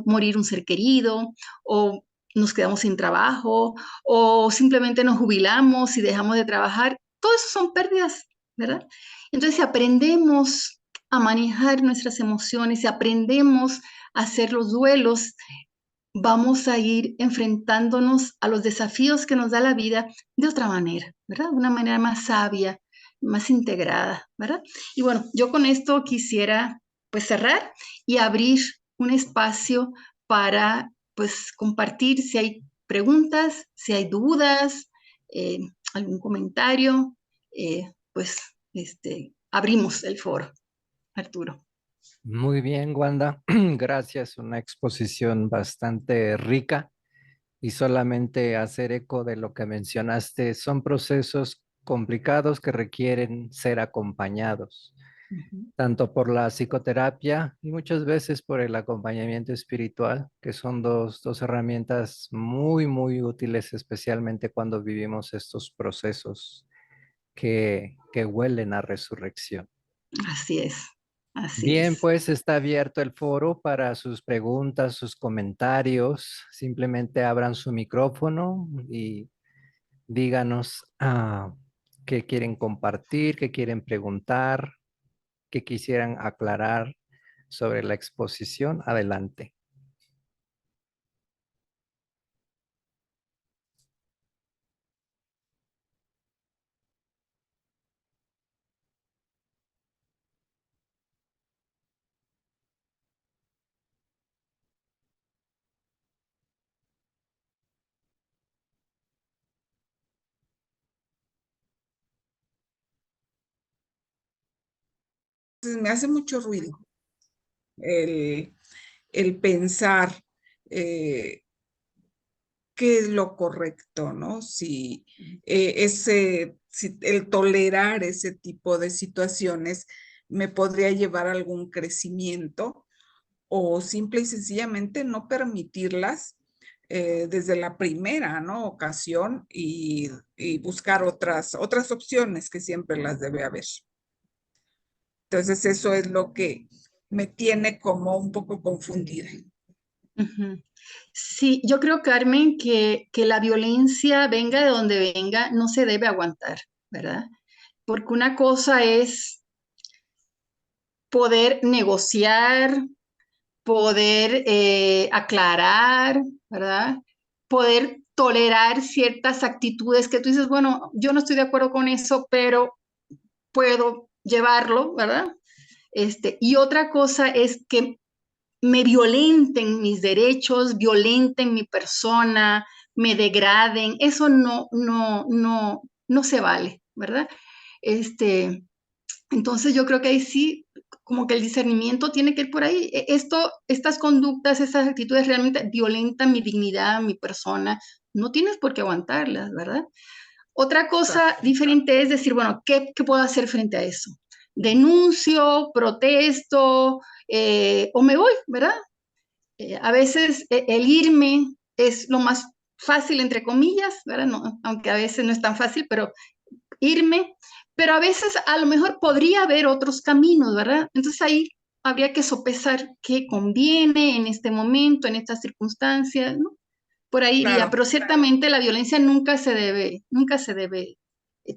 S1: morir un ser querido o nos quedamos sin trabajo o simplemente nos jubilamos y dejamos de trabajar. Todo eso son pérdidas, ¿verdad? Entonces, si aprendemos a manejar nuestras emociones, si aprendemos a hacer los duelos, vamos a ir enfrentándonos a los desafíos que nos da la vida de otra manera, ¿verdad? De una manera más sabia, más integrada, ¿verdad? Y bueno, yo con esto quisiera pues cerrar y abrir un espacio para pues compartir si hay preguntas, si hay dudas, eh, algún comentario, pues abrimos el foro, Arturo.
S2: Muy bien, Wanda. Gracias. Una exposición bastante rica y solamente hacer eco de lo que mencionaste. Son procesos complicados que requieren ser acompañados,
S1: Ujú.
S2: tanto por la psicoterapia y muchas veces por el acompañamiento espiritual, que son dos herramientas muy, muy útiles, especialmente cuando vivimos estos procesos que huelen a resurrección.
S1: Así es, así
S2: Bien,
S1: es.
S2: pues está abierto el foro para sus preguntas, sus comentarios. Simplemente abran su micrófono y díganos qué quieren compartir, qué quieren preguntar, qué quisieran aclarar sobre la exposición. Adelante.
S3: Entonces, me hace mucho ruido el, el pensar eh, qué es lo correcto, ¿no? Si el tolerar ese tipo de situaciones me podría llevar a algún crecimiento o simple y sencillamente no permitirlas desde la primera, ¿no? Ocasión y buscar otras opciones que siempre las debe haber. Entonces, eso es lo que me tiene como un poco confundida.
S1: Ujú. Sí, yo creo, Carmen, que la violencia, venga de donde venga, no se debe aguantar, ¿verdad? Porque una cosa es poder negociar, poder aclarar, ¿verdad? Poder tolerar ciertas actitudes que tú dices, bueno, yo no estoy de acuerdo con eso, pero puedo llevarlo, ¿verdad? Y otra cosa es que me violenten mis derechos, violenten mi persona, me degraden, eso no se vale, ¿verdad? Este, entonces yo creo que ahí sí, como que el discernimiento tiene que ir por ahí. Estas conductas, estas actitudes realmente violentan mi dignidad, mi persona, no tienes por qué aguantarlas, ¿verdad? Otra cosa diferente es decir, bueno, ¿qué puedo hacer frente a eso? Denuncio, protesto, o me voy, ¿verdad? A veces el irme es lo más fácil, entre comillas, ¿verdad? No, aunque a veces no es tan fácil, pero irme, pero a veces a lo mejor podría haber otros caminos, ¿verdad? Entonces ahí habría que sopesar qué conviene en este momento, en estas circunstancias, ¿no? Por ahí iría,
S3: Claro,
S1: pero ciertamente la violencia nunca se debe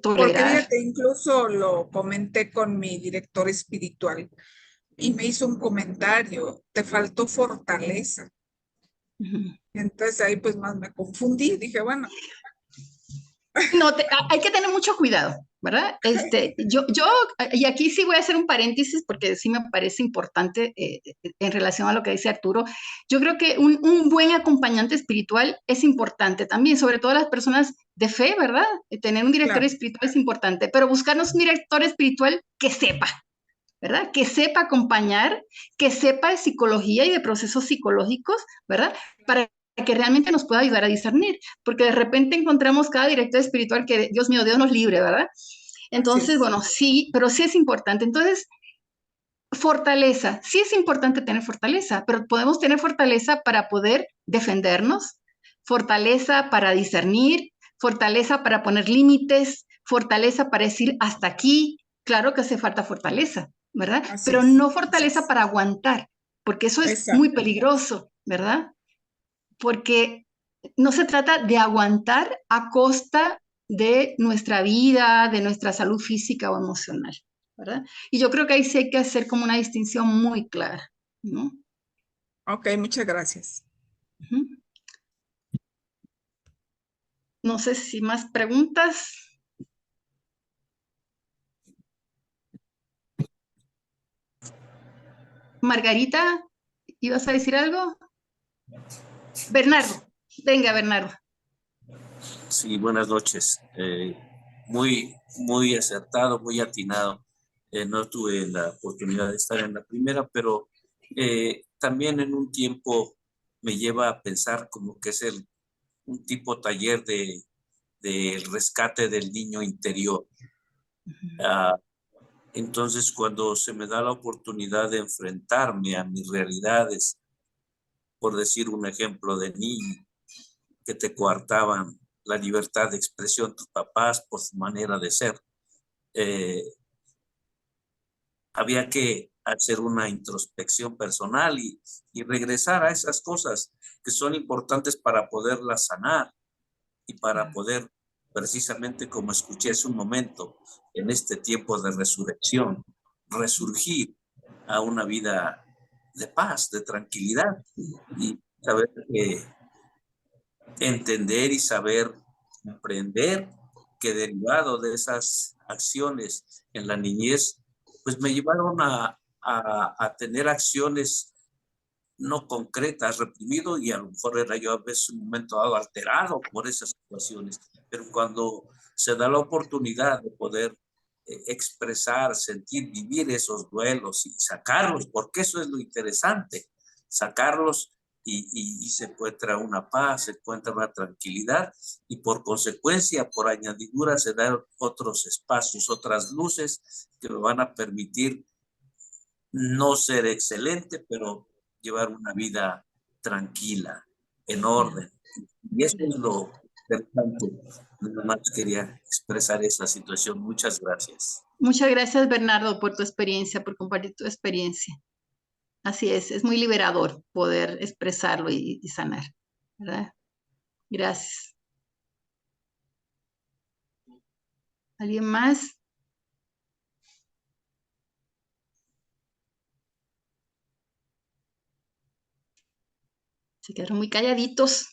S3: porque
S1: tolerar.
S3: fíjate, incluso lo comenté con mi director espiritual y me hizo un comentario, te faltó fortaleza.
S1: Ujú.
S3: Entonces ahí pues más me confundí, dije, bueno,
S1: No, hay que tener mucho cuidado, ¿verdad? Y aquí sí voy a hacer un paréntesis porque sí me parece importante en relación a lo que dice Arturo. Yo creo que un buen acompañante espiritual es importante también, sobre todo las personas de fe, ¿verdad? Tener un director
S3: claro,
S1: espiritual es importante, pero buscarnos un director espiritual que sepa, ¿verdad? Que sepa acompañar, que sepa de psicología y de procesos psicológicos, ¿verdad? Para que realmente nos pueda ayudar a discernir, porque de repente encontramos cada director espiritual que, Dios mío, Dios nos libre, ¿verdad? Entonces, bueno, sí, pero sí es importante. Entonces, fortaleza, sí es importante tener fortaleza, pero podemos tener fortaleza para poder defendernos, fortaleza para discernir, fortaleza para poner límites, fortaleza para decir hasta aquí. Claro que hace falta fortaleza, ¿verdad?
S3: Así
S1: Pero
S3: es.
S1: no fortaleza para aguantar, porque eso es muy
S3: Exacto.
S1: peligroso, ¿verdad? Porque no se trata de aguantar a costa de nuestra vida, de nuestra salud física o emocional, ¿verdad? Y yo creo que ahí sí hay que hacer como una distinción muy clara, ¿no?
S3: Ok, muchas gracias.
S1: Ujú. No sé si más preguntas. Margarita, ¿ibas a decir algo? Bernardo, venga, Bernardo.
S4: Sí, buenas noches. Muy acertado, muy atinado. No tuve la oportunidad de estar en la primera, pero también en un tiempo me lleva a pensar como que es un tipo taller de rescate del niño interior. Ah, entonces, cuando se me da la oportunidad de enfrentarme a mis realidades, por decir un ejemplo de niño, que te coartaban la libertad de expresión tus papás por su manera de ser. Eh, Había que hacer una introspección personal y regresar a esas cosas que son importantes para poderlas sanar y para poder, precisamente como escuché hace un momento, en este tiempo de resurrección, resurgir a una vida de paz, de tranquilidad y saber que entender y saber comprender que derivado de esas acciones en la niñez, pues me llevaron a tener acciones no concretas, reprimido, y a lo mejor era yo a veces un momento dado alterado por esas situaciones, pero cuando se da la oportunidad de poder expresar, sentir, vivir esos duelos y sacarlos, porque eso es lo interesante, sacarlos y se encuentra una paz, se encuentra una tranquilidad y por consecuencia, por añadidura, se dan otros espacios, otras luces que me van a permitir no ser excelente, pero llevar una vida tranquila, en orden. Y eso es lo importante. Nada más quería expresar esa situación. Muchas gracias.
S1: Muchas gracias, Bernardo, por tu experiencia, por compartir tu experiencia. Así es muy liberador poder expresarlo y sanar, ¿verdad? Gracias. ¿Alguien más? Se quedaron muy calladitos.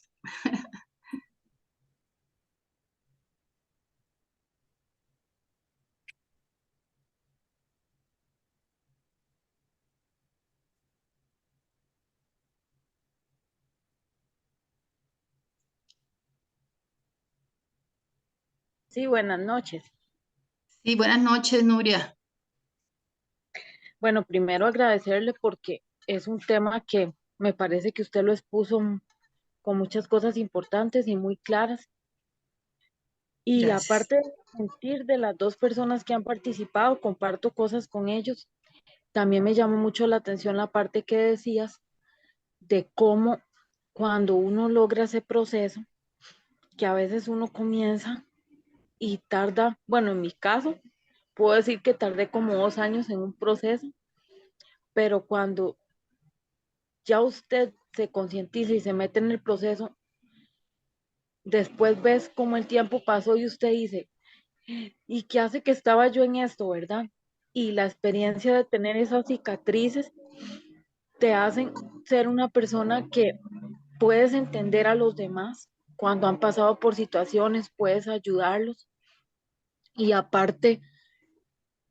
S5: Sí, buenas noches.
S1: Sí, buenas noches, Nuria.
S5: Bueno, primero agradecerle porque es un tema que me parece que usted lo expuso con muchas cosas importantes y muy claras. Y
S1: Gracias.
S5: aparte de sentir de las dos personas que han participado, comparto cosas con ellos. También me llamó mucho la atención la parte que decías de cómo cuando uno logra ese proceso, que a veces uno comienza y tarda, bueno, en mi caso, puedo decir que tardé como 2 años en un proceso, pero cuando ya usted se concientiza y se mete en el proceso, después ves cómo el tiempo pasó y usted dice, ¿y qué hace que estaba yo en esto, verdad? Y la experiencia de tener esas cicatrices te hacen ser una persona que puedes entender a los demás cuando han pasado por situaciones, puedes ayudarlos y aparte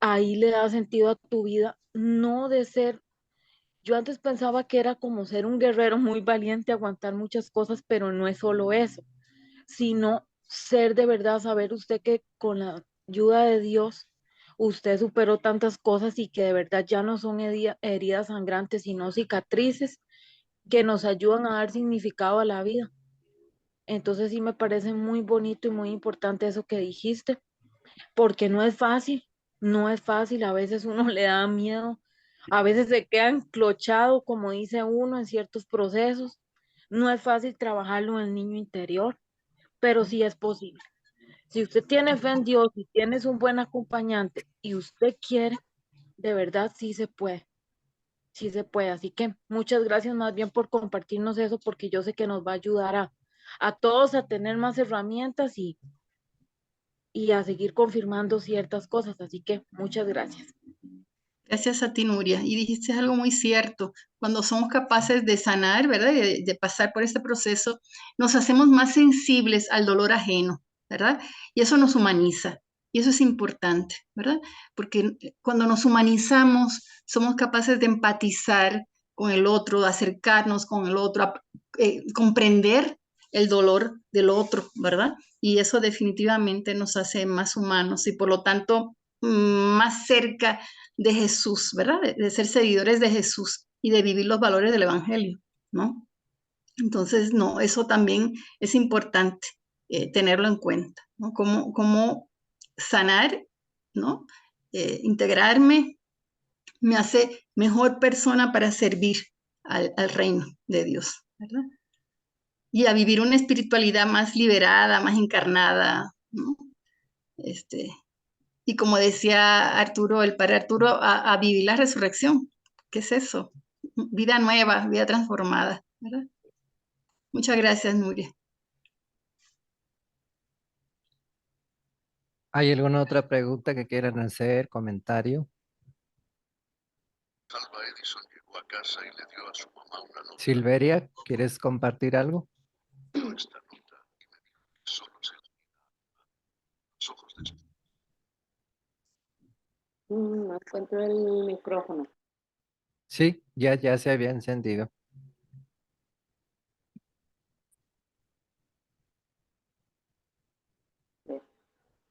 S5: ahí le da sentido a tu vida, no de ser. Yo antes pensaba que era como ser un guerrero muy valiente, aguantar muchas cosas, pero no es solo eso, sino ser de verdad, saber usted que con la ayuda de Dios, usted superó tantas cosas y que de verdad ya no son heridas sangrantes, sino cicatrices que nos ayudan a dar significado a la vida. Entonces sí me parece muy bonito y muy importante eso que dijiste, porque no es fácil, no es fácil, a veces uno le da miedo, a veces se queda enclochado, como dice uno, en ciertos procesos. No es fácil trabajarlo en el niño interior, pero sí es posible. Si usted tiene fe en Dios y tienes un buen acompañante y usted quiere, de verdad sí se puede, sí se puede. Así que muchas gracias más bien por compartirnos eso, porque yo sé que nos va a ayudar a todos a tener más herramientas y a seguir confirmando ciertas cosas. Así que muchas gracias.
S1: Gracias a ti, Nuria. Y dijiste algo muy cierto. Cuando somos capaces de sanar, ¿verdad? De pasar por este proceso, nos hacemos más sensibles al dolor ajeno, ¿verdad? Y eso nos humaniza. Y eso es importante, ¿verdad? Porque cuando nos humanizamos, somos capaces de empatizar con el otro, de acercarnos con el otro, comprender el dolor del otro, ¿verdad? Y eso definitivamente nos hace más humanos y por lo tanto más cerca de Jesús, ¿verdad? De ser seguidores de Jesús y de vivir los valores del Evangelio, ¿no? Entonces, no, eso también es importante tenerlo en cuenta, ¿no? Cómo sanar, ¿no? Integrarme me hace mejor persona para servir al reino de Dios, ¿verdad? Y a vivir una espiritualidad más liberada, más encarnada, ¿no? Este, y como decía Arturo, el padre Arturo, a vivir la resurrección. ¿Qué es eso? Vida nueva, vida transformada, ¿verdad? Muchas gracias, Nuria.
S2: ¿Hay alguna otra pregunta que quieran hacer? ¿Comentario?
S6: Alba Edison llegó a casa y le dio a su mamá una nota.
S2: Silveria, ¿quieres compartir algo?
S6: Dio esta nota y me dijo que solo se le los ojos de
S7: No encuentro el micrófono.
S2: Sí, ya se había encendido.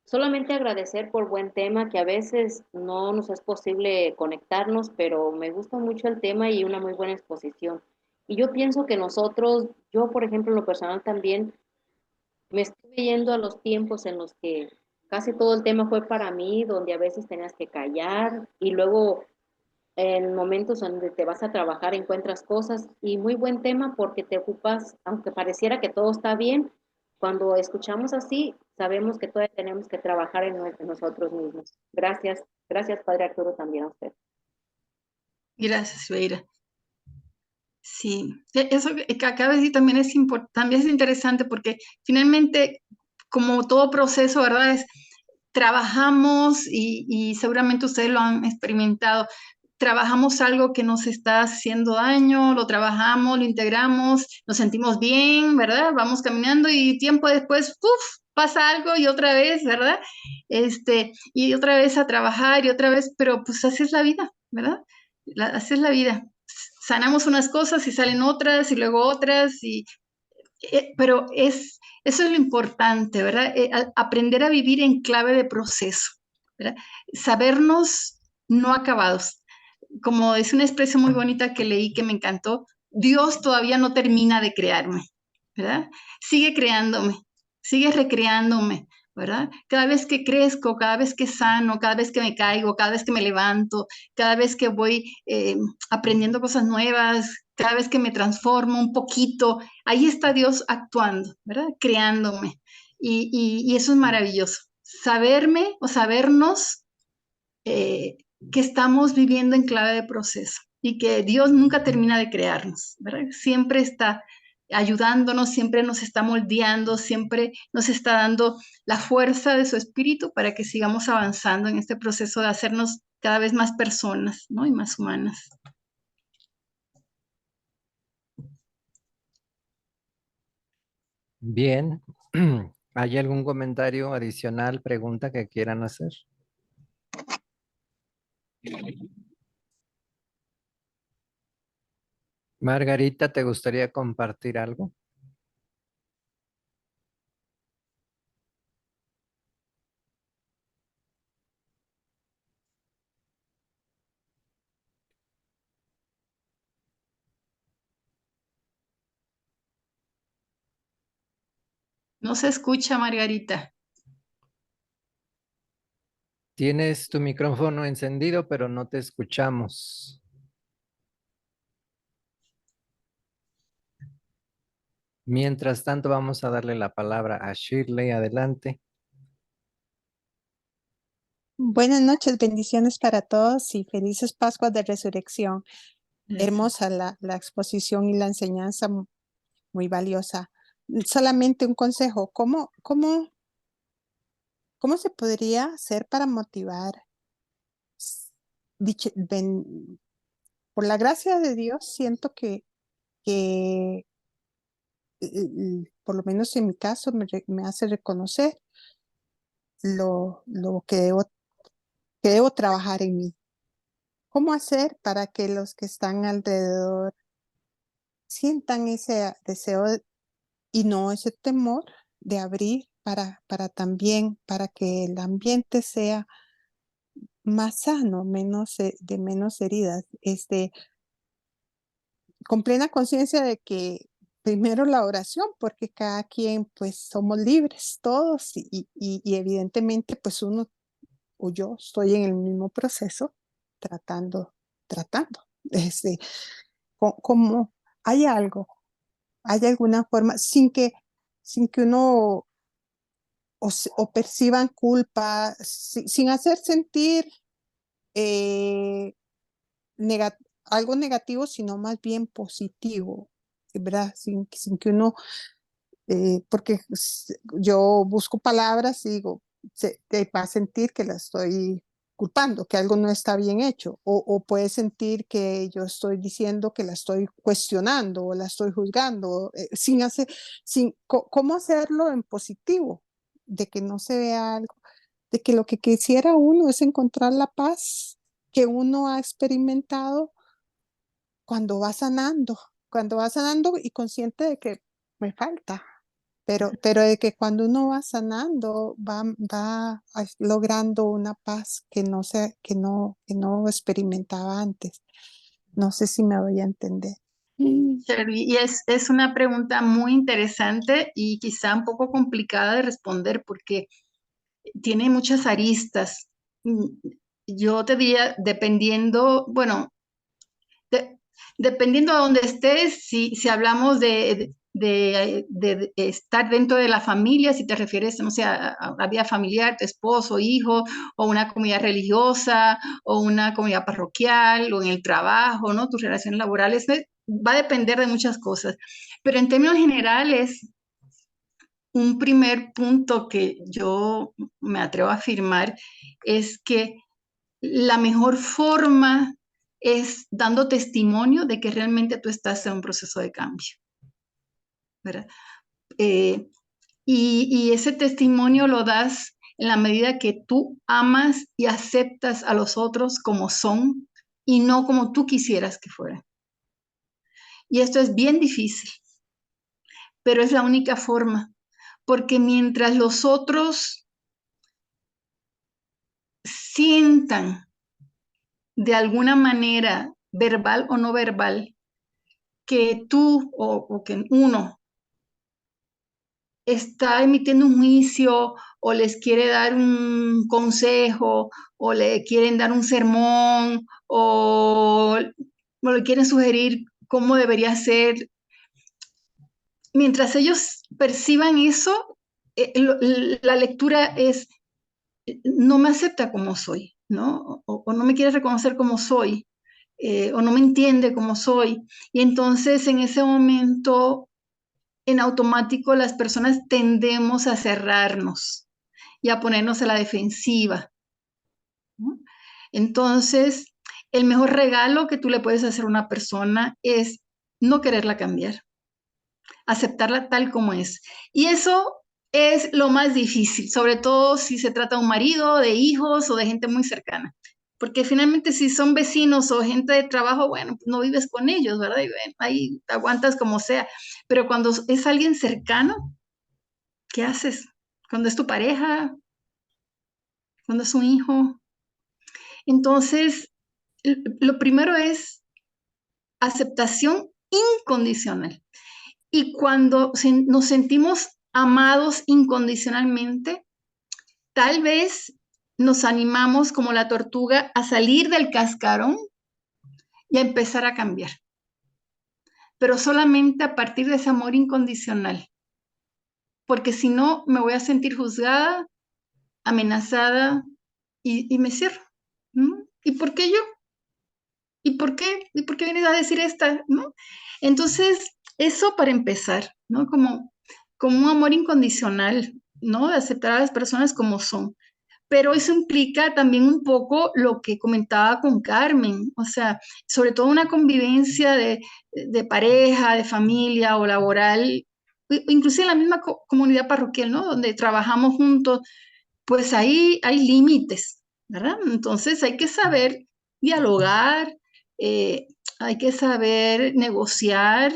S7: Solamente agradecer por buen tema, que a veces no nos es posible conectarnos, pero me gusta mucho el tema y una muy buena exposición. Y yo pienso que nosotros, yo por ejemplo en lo personal también, me estoy yendo a los tiempos en los que casi todo el tema fue para mí, donde a veces tenías que callar y luego en momentos donde te vas a trabajar encuentras cosas y muy buen tema porque te ocupas, aunque pareciera que todo está bien, cuando escuchamos así, sabemos que todavía tenemos que trabajar en nosotros mismos. Gracias, gracias Padre Arturo también a usted.
S1: Gracias, Veira. Sí, eso que acaba de decir también es importante, también es interesante porque finalmente, como todo proceso, ¿verdad? Trabajamos y seguramente ustedes lo han experimentado, trabajamos algo que nos está haciendo daño, lo trabajamos, lo integramos, nos sentimos bien, ¿verdad? Vamos caminando y tiempo después, ¡puf! Pasa algo y otra vez, ¿verdad? Y otra vez a trabajar y otra vez, pero pues así es la vida, ¿verdad? Así es la vida. Sanamos unas cosas y salen otras y luego otras, pero eso es lo importante, ¿verdad? Aprender a vivir en clave de proceso, ¿verdad? Sabernos no acabados. Como es una expresión muy bonita que leí que me encantó, Dios todavía no termina de crearme, ¿verdad? Sigue creándome, sigue recreándome, ¿verdad? Cada vez que crezco, cada vez que sano, cada vez que me caigo, cada vez que me levanto, cada vez que voy aprendiendo cosas nuevas, cada vez que me transformo un poquito, ahí está Dios actuando, ¿verdad? Creándome. Y eso es maravilloso. Saberme o sabernos que estamos viviendo en clave de proceso y que Dios nunca termina de crearnos, ¿verdad? Siempre está ayudándonos, siempre nos está moldeando, siempre nos está dando la fuerza de su espíritu para que sigamos avanzando en este proceso de hacernos cada vez más personas, ¿no? Y más humanas.
S2: Bien. ¿Hay algún comentario adicional, pregunta que quieran hacer? Margarita, ¿te gustaría compartir algo?
S1: No se escucha, Margarita.
S2: Tienes tu micrófono encendido, pero no te escuchamos. Mientras tanto, vamos a darle la palabra a Shirley. Adelante.
S8: Buenas noches, bendiciones para todos y felices Pascuas de Resurrección. Hermosa la exposición y la enseñanza, muy valiosa. Solamente un consejo, ¿cómo se podría hacer para motivar? Por la gracia de Dios, siento que por lo menos en mi caso, me hace reconocer lo que debo trabajar en mí. ¿Cómo hacer para que los que están alrededor sientan ese deseo y no ese temor de abrir para también, para que el ambiente sea más sano, de menos heridas, con plena conciencia de que primero la oración, porque cada quien pues somos libres todos y evidentemente pues uno o yo estoy en el mismo proceso tratando, como hay algo, hay alguna forma sin que uno o perciban culpa, sin hacer sentir eh, algo negativo, sino más bien positivo, ¿verdad? Sin que uno, porque yo busco palabras y digo, te va a sentir que la estoy culpando, que algo no está bien hecho, o puede sentir que yo estoy diciendo que la estoy cuestionando o la estoy juzgando, ¿cómo hacerlo en positivo? De que no se vea algo, de que lo que quisiera uno es encontrar la paz que uno ha experimentado cuando va sanando y consciente de que me falta, pero de que cuando uno va sanando, va logrando una paz que no experimentaba antes. No sé si me voy a entender.
S1: Shirley, y es una pregunta muy interesante y quizá un poco complicada de responder porque tiene muchas aristas. Yo te diría, dependiendo, bueno, dependiendo de dónde estés, si hablamos de estar dentro de la familia, si te refieres, no sé, a la vida familiar, tu esposo, hijo, o una comunidad religiosa, o una comunidad parroquial, o en el trabajo, ¿no? Tus relaciones laborales, va a depender de muchas cosas. Pero en términos generales, un primer punto que yo me atrevo a afirmar es que la mejor forma es dando testimonio de que realmente tú estás en un proceso de cambio, ¿verdad? Y ese testimonio lo das en la medida que tú amas y aceptas a los otros como son y no como tú quisieras que fueran. Y esto es bien difícil, pero es la única forma, porque mientras los otros sientan de alguna manera, verbal o no verbal, que tú o que uno está emitiendo un juicio o les quiere dar un consejo o le quieren dar un sermón o le quieren sugerir cómo debería ser. Mientras ellos perciban eso, la lectura es, no me acepta como soy, ¿no? O no me quiere reconocer como soy, o no me entiende como soy. Y entonces en ese momento, en automático, las personas tendemos a cerrarnos y a ponernos a la defensiva, ¿no? Entonces, el mejor regalo que tú le puedes hacer a una persona es no quererla cambiar, aceptarla tal como es. Y eso es lo más difícil, sobre todo si se trata de un marido, de hijos o de gente muy cercana. Porque finalmente si son vecinos o gente de trabajo, bueno, pues no vives con ellos, ¿verdad? Y bueno, ahí aguantas como sea. Pero cuando es alguien cercano, ¿qué haces? Cuando es tu pareja, cuando es un hijo. Entonces, lo primero es aceptación incondicional. Y cuando nos sentimos amados incondicionalmente, tal vez nos animamos como la tortuga a salir del cascarón y a empezar a cambiar. Pero solamente a partir de ese amor incondicional. Porque si no, me voy a sentir juzgada, amenazada y me cierro. ¿No? ¿Y por qué yo? ¿Y por qué? ¿Y por qué vienes a decir esta? ¿No? Entonces, eso para empezar, ¿no? Como un amor incondicional, ¿no? De aceptar a las personas como son. Pero eso implica también un poco lo que comentaba con Carmen, o sea, sobre todo una convivencia de pareja, de familia o laboral, inclusive en la misma comunidad parroquial, ¿no? Donde trabajamos juntos, pues ahí hay límites, ¿verdad? Entonces hay que saber dialogar, eh, hay que saber negociar,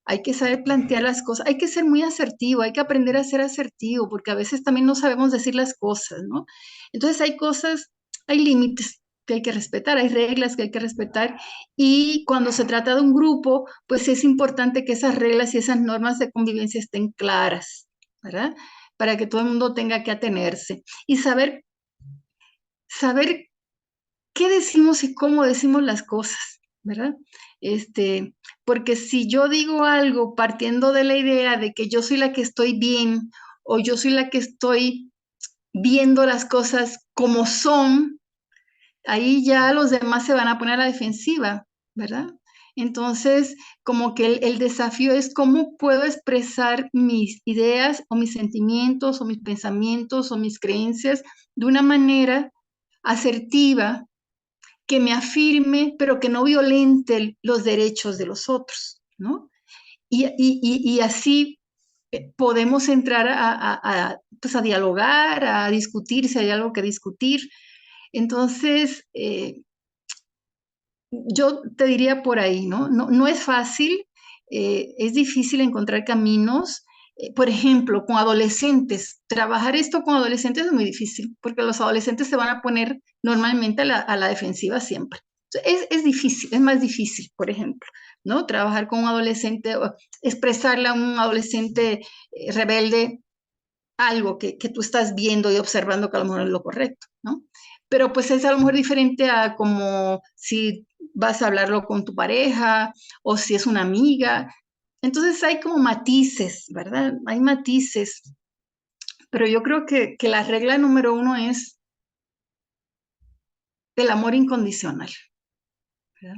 S1: hay que saber plantear las cosas, hay que ser muy asertivo, hay que aprender a ser asertivo, porque a veces también no sabemos decir las cosas, ¿no? Entonces hay cosas, hay límites que hay que respetar, hay reglas que hay que respetar, y cuando se trata de un grupo, pues es importante que esas reglas y esas normas de convivencia estén claras, ¿verdad? Para que todo el mundo tenga que atenerse y saber qué decimos y cómo decimos las cosas, ¿verdad? Porque si yo digo algo partiendo de la idea de que yo soy la que estoy bien o yo soy la que estoy viendo las cosas como son, ahí ya los demás se van a poner a la defensiva, ¿verdad? Entonces, como que el desafío es cómo puedo expresar mis ideas o mis sentimientos o mis pensamientos o mis creencias de una manera asertiva, que me afirme, pero que no violente los derechos de los otros, ¿no? Y así podemos entrar pues a dialogar, a discutir si hay algo que discutir. Entonces, yo te diría por ahí, ¿no? No es fácil, es difícil encontrar caminos. Por ejemplo, con adolescentes, trabajar esto con adolescentes es muy difícil, porque los adolescentes se van a poner normalmente a la defensiva siempre. Es difícil, es más difícil, por ejemplo, ¿no? Trabajar con un adolescente, o expresarle a un adolescente rebelde algo que tú estás viendo y observando que a lo mejor es lo correcto, ¿no? Pero pues es a lo mejor diferente a como si vas a hablarlo con tu pareja o si es una amiga. Entonces hay como matices, ¿verdad? Hay matices. Pero yo creo que la regla número uno es el amor incondicional, ¿verdad?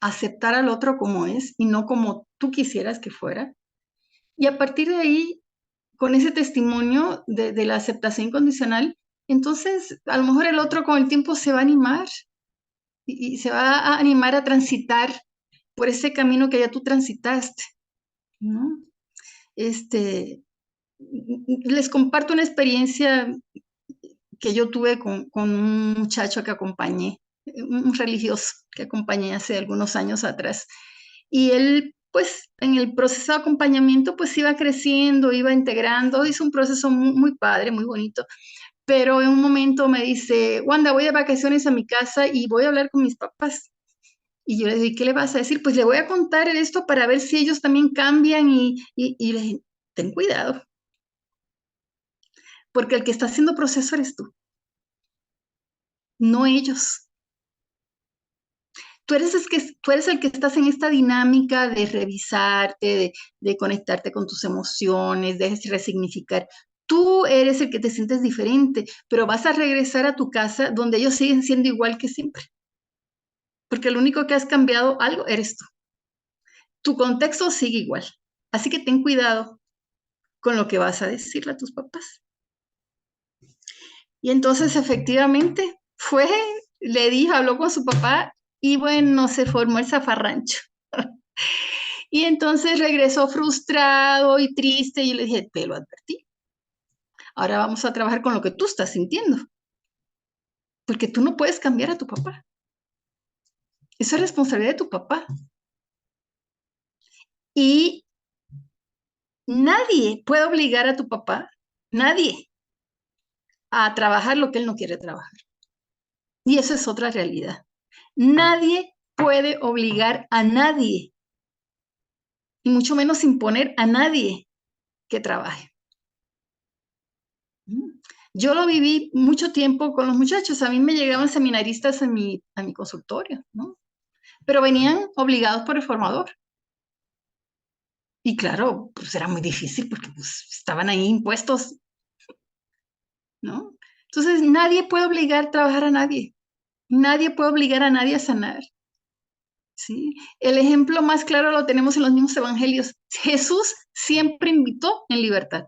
S1: Aceptar al otro como es y no como tú quisieras que fuera. Y a partir de ahí, con ese testimonio de la aceptación incondicional, entonces a lo mejor el otro con el tiempo se va a animar y se va a animar a transitar por ese camino que ya tú transitaste, ¿no? Les comparto una experiencia que yo tuve con un muchacho que acompañé, un religioso que acompañé hace algunos años atrás. Y él, pues, en el proceso de acompañamiento, pues iba creciendo, iba integrando, hizo un proceso muy, muy padre, muy bonito. Pero en un momento me dice, Wanda, voy de vacaciones a mi casa y voy a hablar con mis papás. Y yo le dije, ¿qué le vas a decir? Pues le voy a contar esto para ver si ellos también cambian y le dije, ten cuidado, porque el que está haciendo proceso eres tú, no ellos. Tú eres el que estás en esta dinámica de revisarte, de conectarte con tus emociones, de resignificar. Tú eres el que te sientes diferente, pero vas a regresar a tu casa donde ellos siguen siendo igual que siempre. Porque lo único que has cambiado algo eres tú. Tu contexto sigue igual. Así que ten cuidado con lo que vas a decirle a tus papás. Y entonces efectivamente fue, le dijo, habló con su papá y bueno, se formó el zafarrancho. Y entonces regresó frustrado y triste y yo le dije, te lo advertí. Ahora vamos a trabajar con lo que tú estás sintiendo. Porque tú no puedes cambiar a tu papá. Eso es responsabilidad de tu papá. Y nadie puede obligar a tu papá, nadie, a trabajar lo que él no quiere trabajar. Y eso es otra realidad. Nadie puede obligar a nadie, y mucho menos imponer a nadie que trabaje. Yo lo viví mucho tiempo con los muchachos. A mí me llegaban seminaristas a mi consultorio, ¿no? Pero venían obligados por el formador. Y claro, pues era muy difícil porque pues, estaban ahí impuestos, ¿no? Entonces, nadie puede obligar a trabajar a nadie. Nadie puede obligar a nadie a sanar. ¿Sí? El ejemplo más claro lo tenemos en los mismos evangelios. Jesús siempre invitó en libertad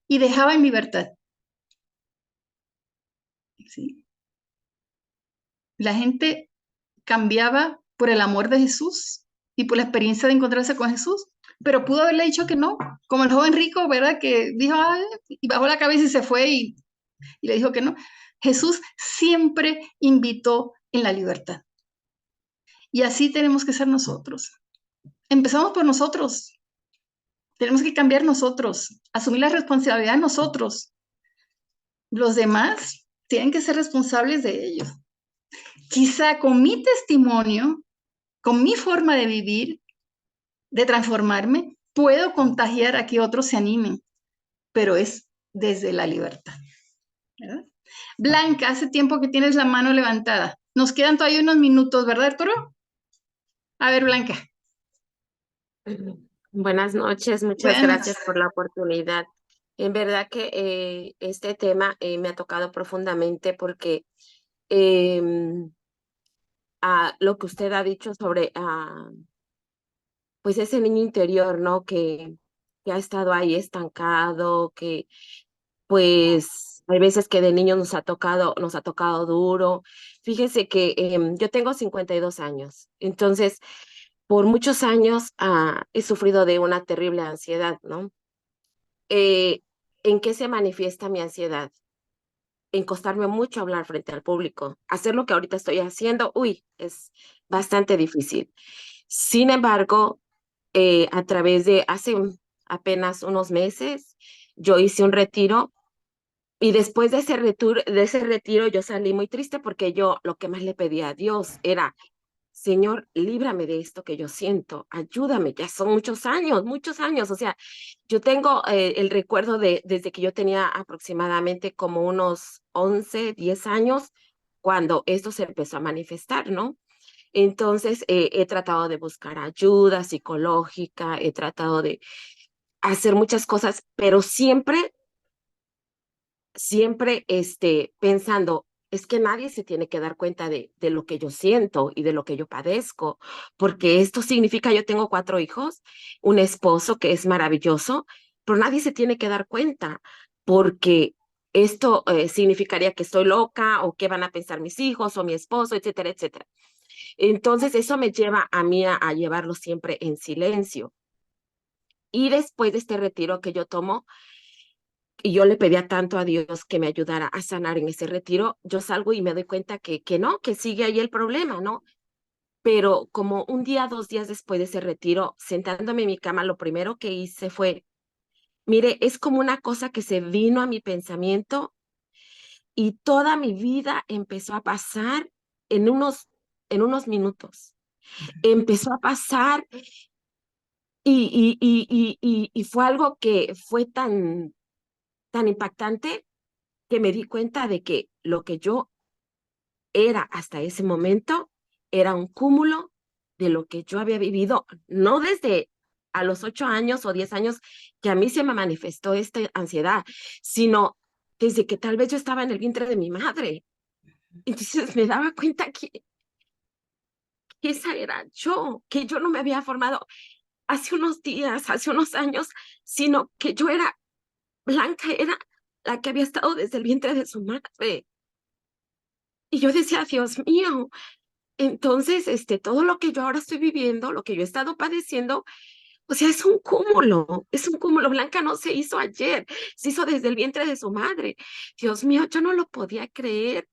S1: y dejaba en libertad. ¿Sí? La gente cambiaba por el amor de Jesús y por la experiencia de encontrarse con Jesús, pero pudo haberle dicho que no, como el joven rico, ¿verdad? Que dijo, "Ay", y bajó la cabeza y se fue y le dijo que no. Jesús siempre invitó en la libertad. Y así tenemos que ser nosotros. Empezamos por nosotros. Tenemos que cambiar nosotros, asumir la responsabilidad nosotros. Los demás tienen que ser responsables de ellos. Quizá con mi testimonio, con mi forma de vivir, de transformarme, puedo contagiar a que otros se animen, pero es desde la libertad. ¿Verdad? Blanca, hace tiempo que tienes la mano levantada. Nos quedan todavía unos minutos, ¿verdad, Arturo? A ver, Blanca.
S9: Buenas noches, muchas
S1: Buenas
S9: gracias
S1: noches.
S9: por la oportunidad. En verdad que este tema me ha tocado profundamente porque lo que usted ha dicho sobre pues ese niño interior, ¿no? Que ha estado ahí estancado, que pues hay veces que de niños nos ha tocado duro. Fíjese que yo tengo 52 años, entonces por muchos años he sufrido de una terrible ansiedad, ¿no? ¿En qué se manifiesta mi ansiedad? En costarme mucho hablar frente al público. Hacer lo que ahorita estoy haciendo, uy, es bastante difícil. Sin embargo, a través de hace apenas unos meses, yo hice un retiro y después de ese retiro yo salí muy triste porque yo lo que más le pedía a Dios era, Señor, líbrame de esto que yo siento, ayúdame, ya son muchos años, o sea, yo tengo el recuerdo desde que yo tenía aproximadamente como unos 11, 10 años, cuando esto se empezó a manifestar, ¿no? Entonces, he tratado de buscar ayuda psicológica, he tratado de hacer muchas cosas, pero siempre pensando, es que nadie se tiene que dar cuenta de lo que yo siento y de lo que yo padezco, porque esto significa, yo tengo 4 hijos, un esposo que es maravilloso, pero nadie se tiene que dar cuenta, porque esto significaría que estoy loca o qué van a pensar mis hijos o mi esposo, etcétera, etcétera. Entonces, eso me lleva a mí a llevarlo siempre en silencio. Y después de este retiro que yo tomo, y yo le pedía tanto a Dios que me ayudara a sanar en ese retiro, yo salgo y me doy cuenta que no, que sigue ahí el problema, ¿no? Pero como un día, 2 días después de ese retiro, sentándome en mi cama, lo primero que hice fue, mire, es como una cosa que se vino a mi pensamiento y toda mi vida empezó a pasar en unos minutos. Empezó a pasar y fue algo que fue tan impactante que me di cuenta de que lo que yo era hasta ese momento era un cúmulo de lo que yo había vivido, no desde a los 8 años o 10 años que a mí se me manifestó esta ansiedad, sino desde que tal vez yo estaba en el vientre de mi madre. Entonces me daba cuenta que esa era yo, que yo no me había formado hace unos días, hace unos años, sino que yo era Blanca, era la que había estado desde el vientre de su madre. Y yo decía, Dios mío, entonces, todo lo que yo ahora estoy viviendo, lo que yo he estado padeciendo, o sea, es un cúmulo. Blanca no se hizo ayer, se hizo desde el vientre de su madre. Dios mío, yo no lo podía creer,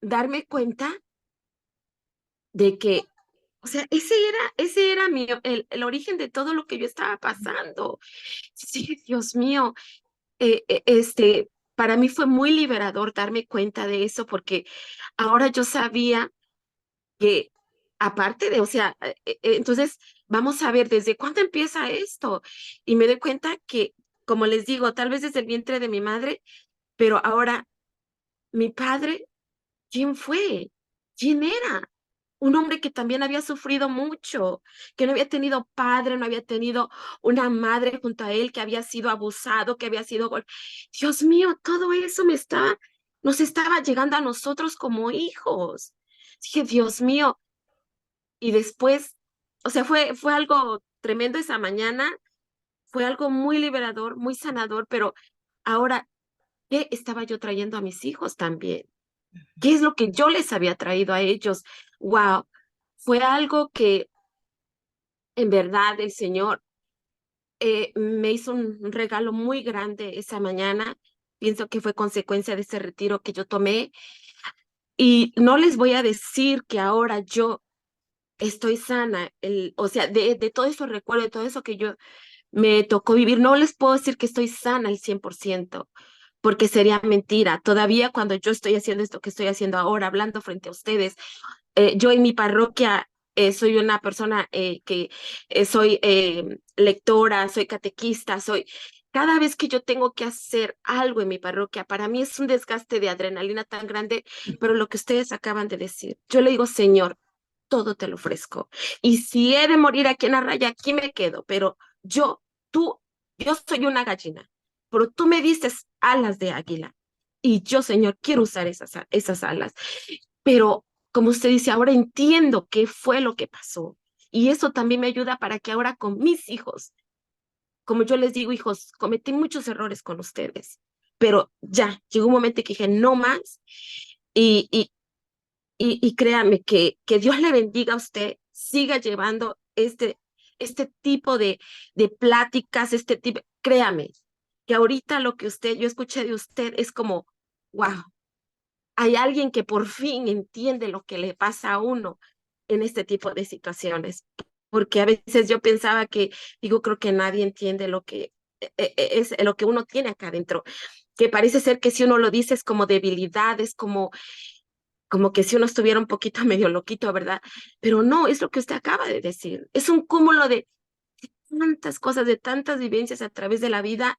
S9: darme cuenta de que, o sea, ese era el origen de todo lo que yo estaba pasando. Sí, Dios mío, para mí fue muy liberador darme cuenta de eso porque ahora yo sabía que aparte de, o sea, entonces vamos a ver desde cuándo empieza esto. Y me doy cuenta que, como les digo, tal vez desde el vientre de mi madre, pero ahora mi padre, ¿quién fue? ¿Quién era? Un hombre que también había sufrido mucho, que no había tenido padre, no había tenido una madre junto a él, que había sido abusado, que había sido Dios mío, todo eso nos estaba llegando a nosotros como hijos. Dije, Dios mío. Y después, o sea, fue algo tremendo esa mañana, fue algo muy liberador, muy sanador, pero ahora, ¿qué estaba yo trayendo a mis hijos también? ¿Qué es lo que yo les había traído a ellos? Wow, fue algo que en verdad el Señor me hizo un regalo muy grande esa mañana. Pienso que fue consecuencia de ese retiro que yo tomé. Y no les voy a decir que ahora yo estoy sana, o sea, de todo eso recuerdo, de todo eso que yo me tocó vivir, no les puedo decir que estoy sana al 100%, porque sería mentira. Todavía cuando yo estoy haciendo esto que estoy haciendo ahora, hablando frente a ustedes, yo en mi parroquia soy una persona que soy lectora, soy catequista, Cada vez que yo tengo que hacer algo en mi parroquia, para mí es un desgaste de adrenalina tan grande, pero lo que ustedes acaban de decir, yo le digo, Señor, todo te lo ofrezco. Y si he de morir aquí en la raya, aquí me quedo, pero yo soy una gallina, pero tú me dices alas de águila. Y yo, Señor, quiero usar esas alas. Pero, como usted dice, ahora entiendo qué fue lo que pasó. Y eso también me ayuda para que ahora con mis hijos, como yo les digo, hijos, cometí muchos errores con ustedes, pero ya, llegó un momento que dije, no más. Y, y, y créame que Dios le bendiga a usted, siga llevando este tipo de pláticas, créame, que ahorita lo que yo escuché de usted es como, wow, hay alguien que por fin entiende lo que le pasa a uno en este tipo de situaciones. Porque a veces yo pensaba creo que nadie entiende lo que es lo que uno tiene acá adentro, que parece ser que si uno lo dice es como debilidad, es como que si uno estuviera un poquito medio loquito, ¿verdad? Pero no, es lo que usted acaba de decir. Es un cúmulo de tantas cosas, de tantas vivencias a través de la vida,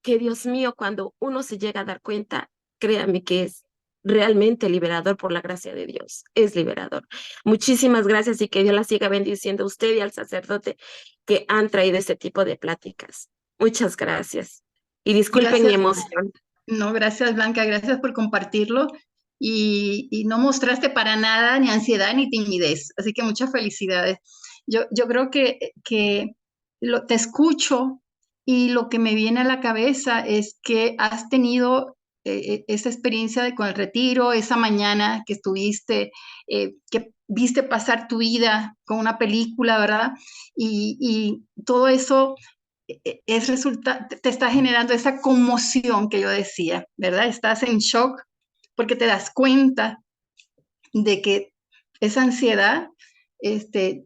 S9: que Dios mío, cuando uno se llega a dar cuenta, créame que es realmente liberador por la gracia de Dios. Es liberador. Muchísimas gracias y que Dios la siga bendiciendo a usted y al sacerdote que han traído este tipo de pláticas. Muchas gracias. Y disculpen mi emoción.
S1: No, gracias Blanca, gracias por compartirlo y no mostraste para nada ni ansiedad ni timidez, así que muchas felicidades. Yo creo que te escucho y lo que me viene a la cabeza es que has tenido esa experiencia con el retiro, esa mañana que estuviste, que viste pasar tu vida con una película, ¿verdad? Y todo eso te está generando esa conmoción que yo decía, ¿verdad? Estás en shock porque te das cuenta de que esa ansiedad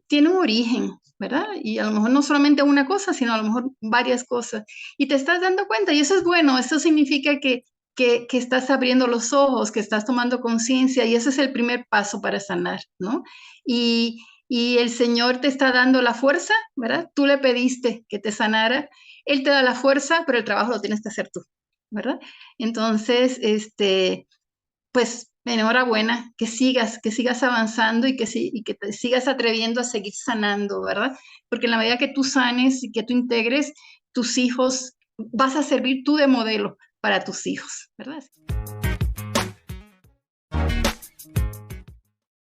S1: tiene un origen, ¿verdad? Y a lo mejor no solamente una cosa, sino a lo mejor varias cosas. Y te estás dando cuenta, y eso es bueno, eso significa que estás abriendo los ojos, que estás tomando conciencia, y ese es el primer paso para sanar, ¿no? Y el Señor te está dando la fuerza, ¿verdad? Tú le pediste que te sanara, Él te da la fuerza, pero el trabajo lo tienes que hacer tú, ¿verdad? Entonces, pues enhorabuena, que sigas avanzando y que te sigas atreviendo a seguir sanando, ¿verdad? Porque en la medida que tú sanes y que tú integres, tus hijos, vas a servir tú de modelo para tus hijos, ¿verdad?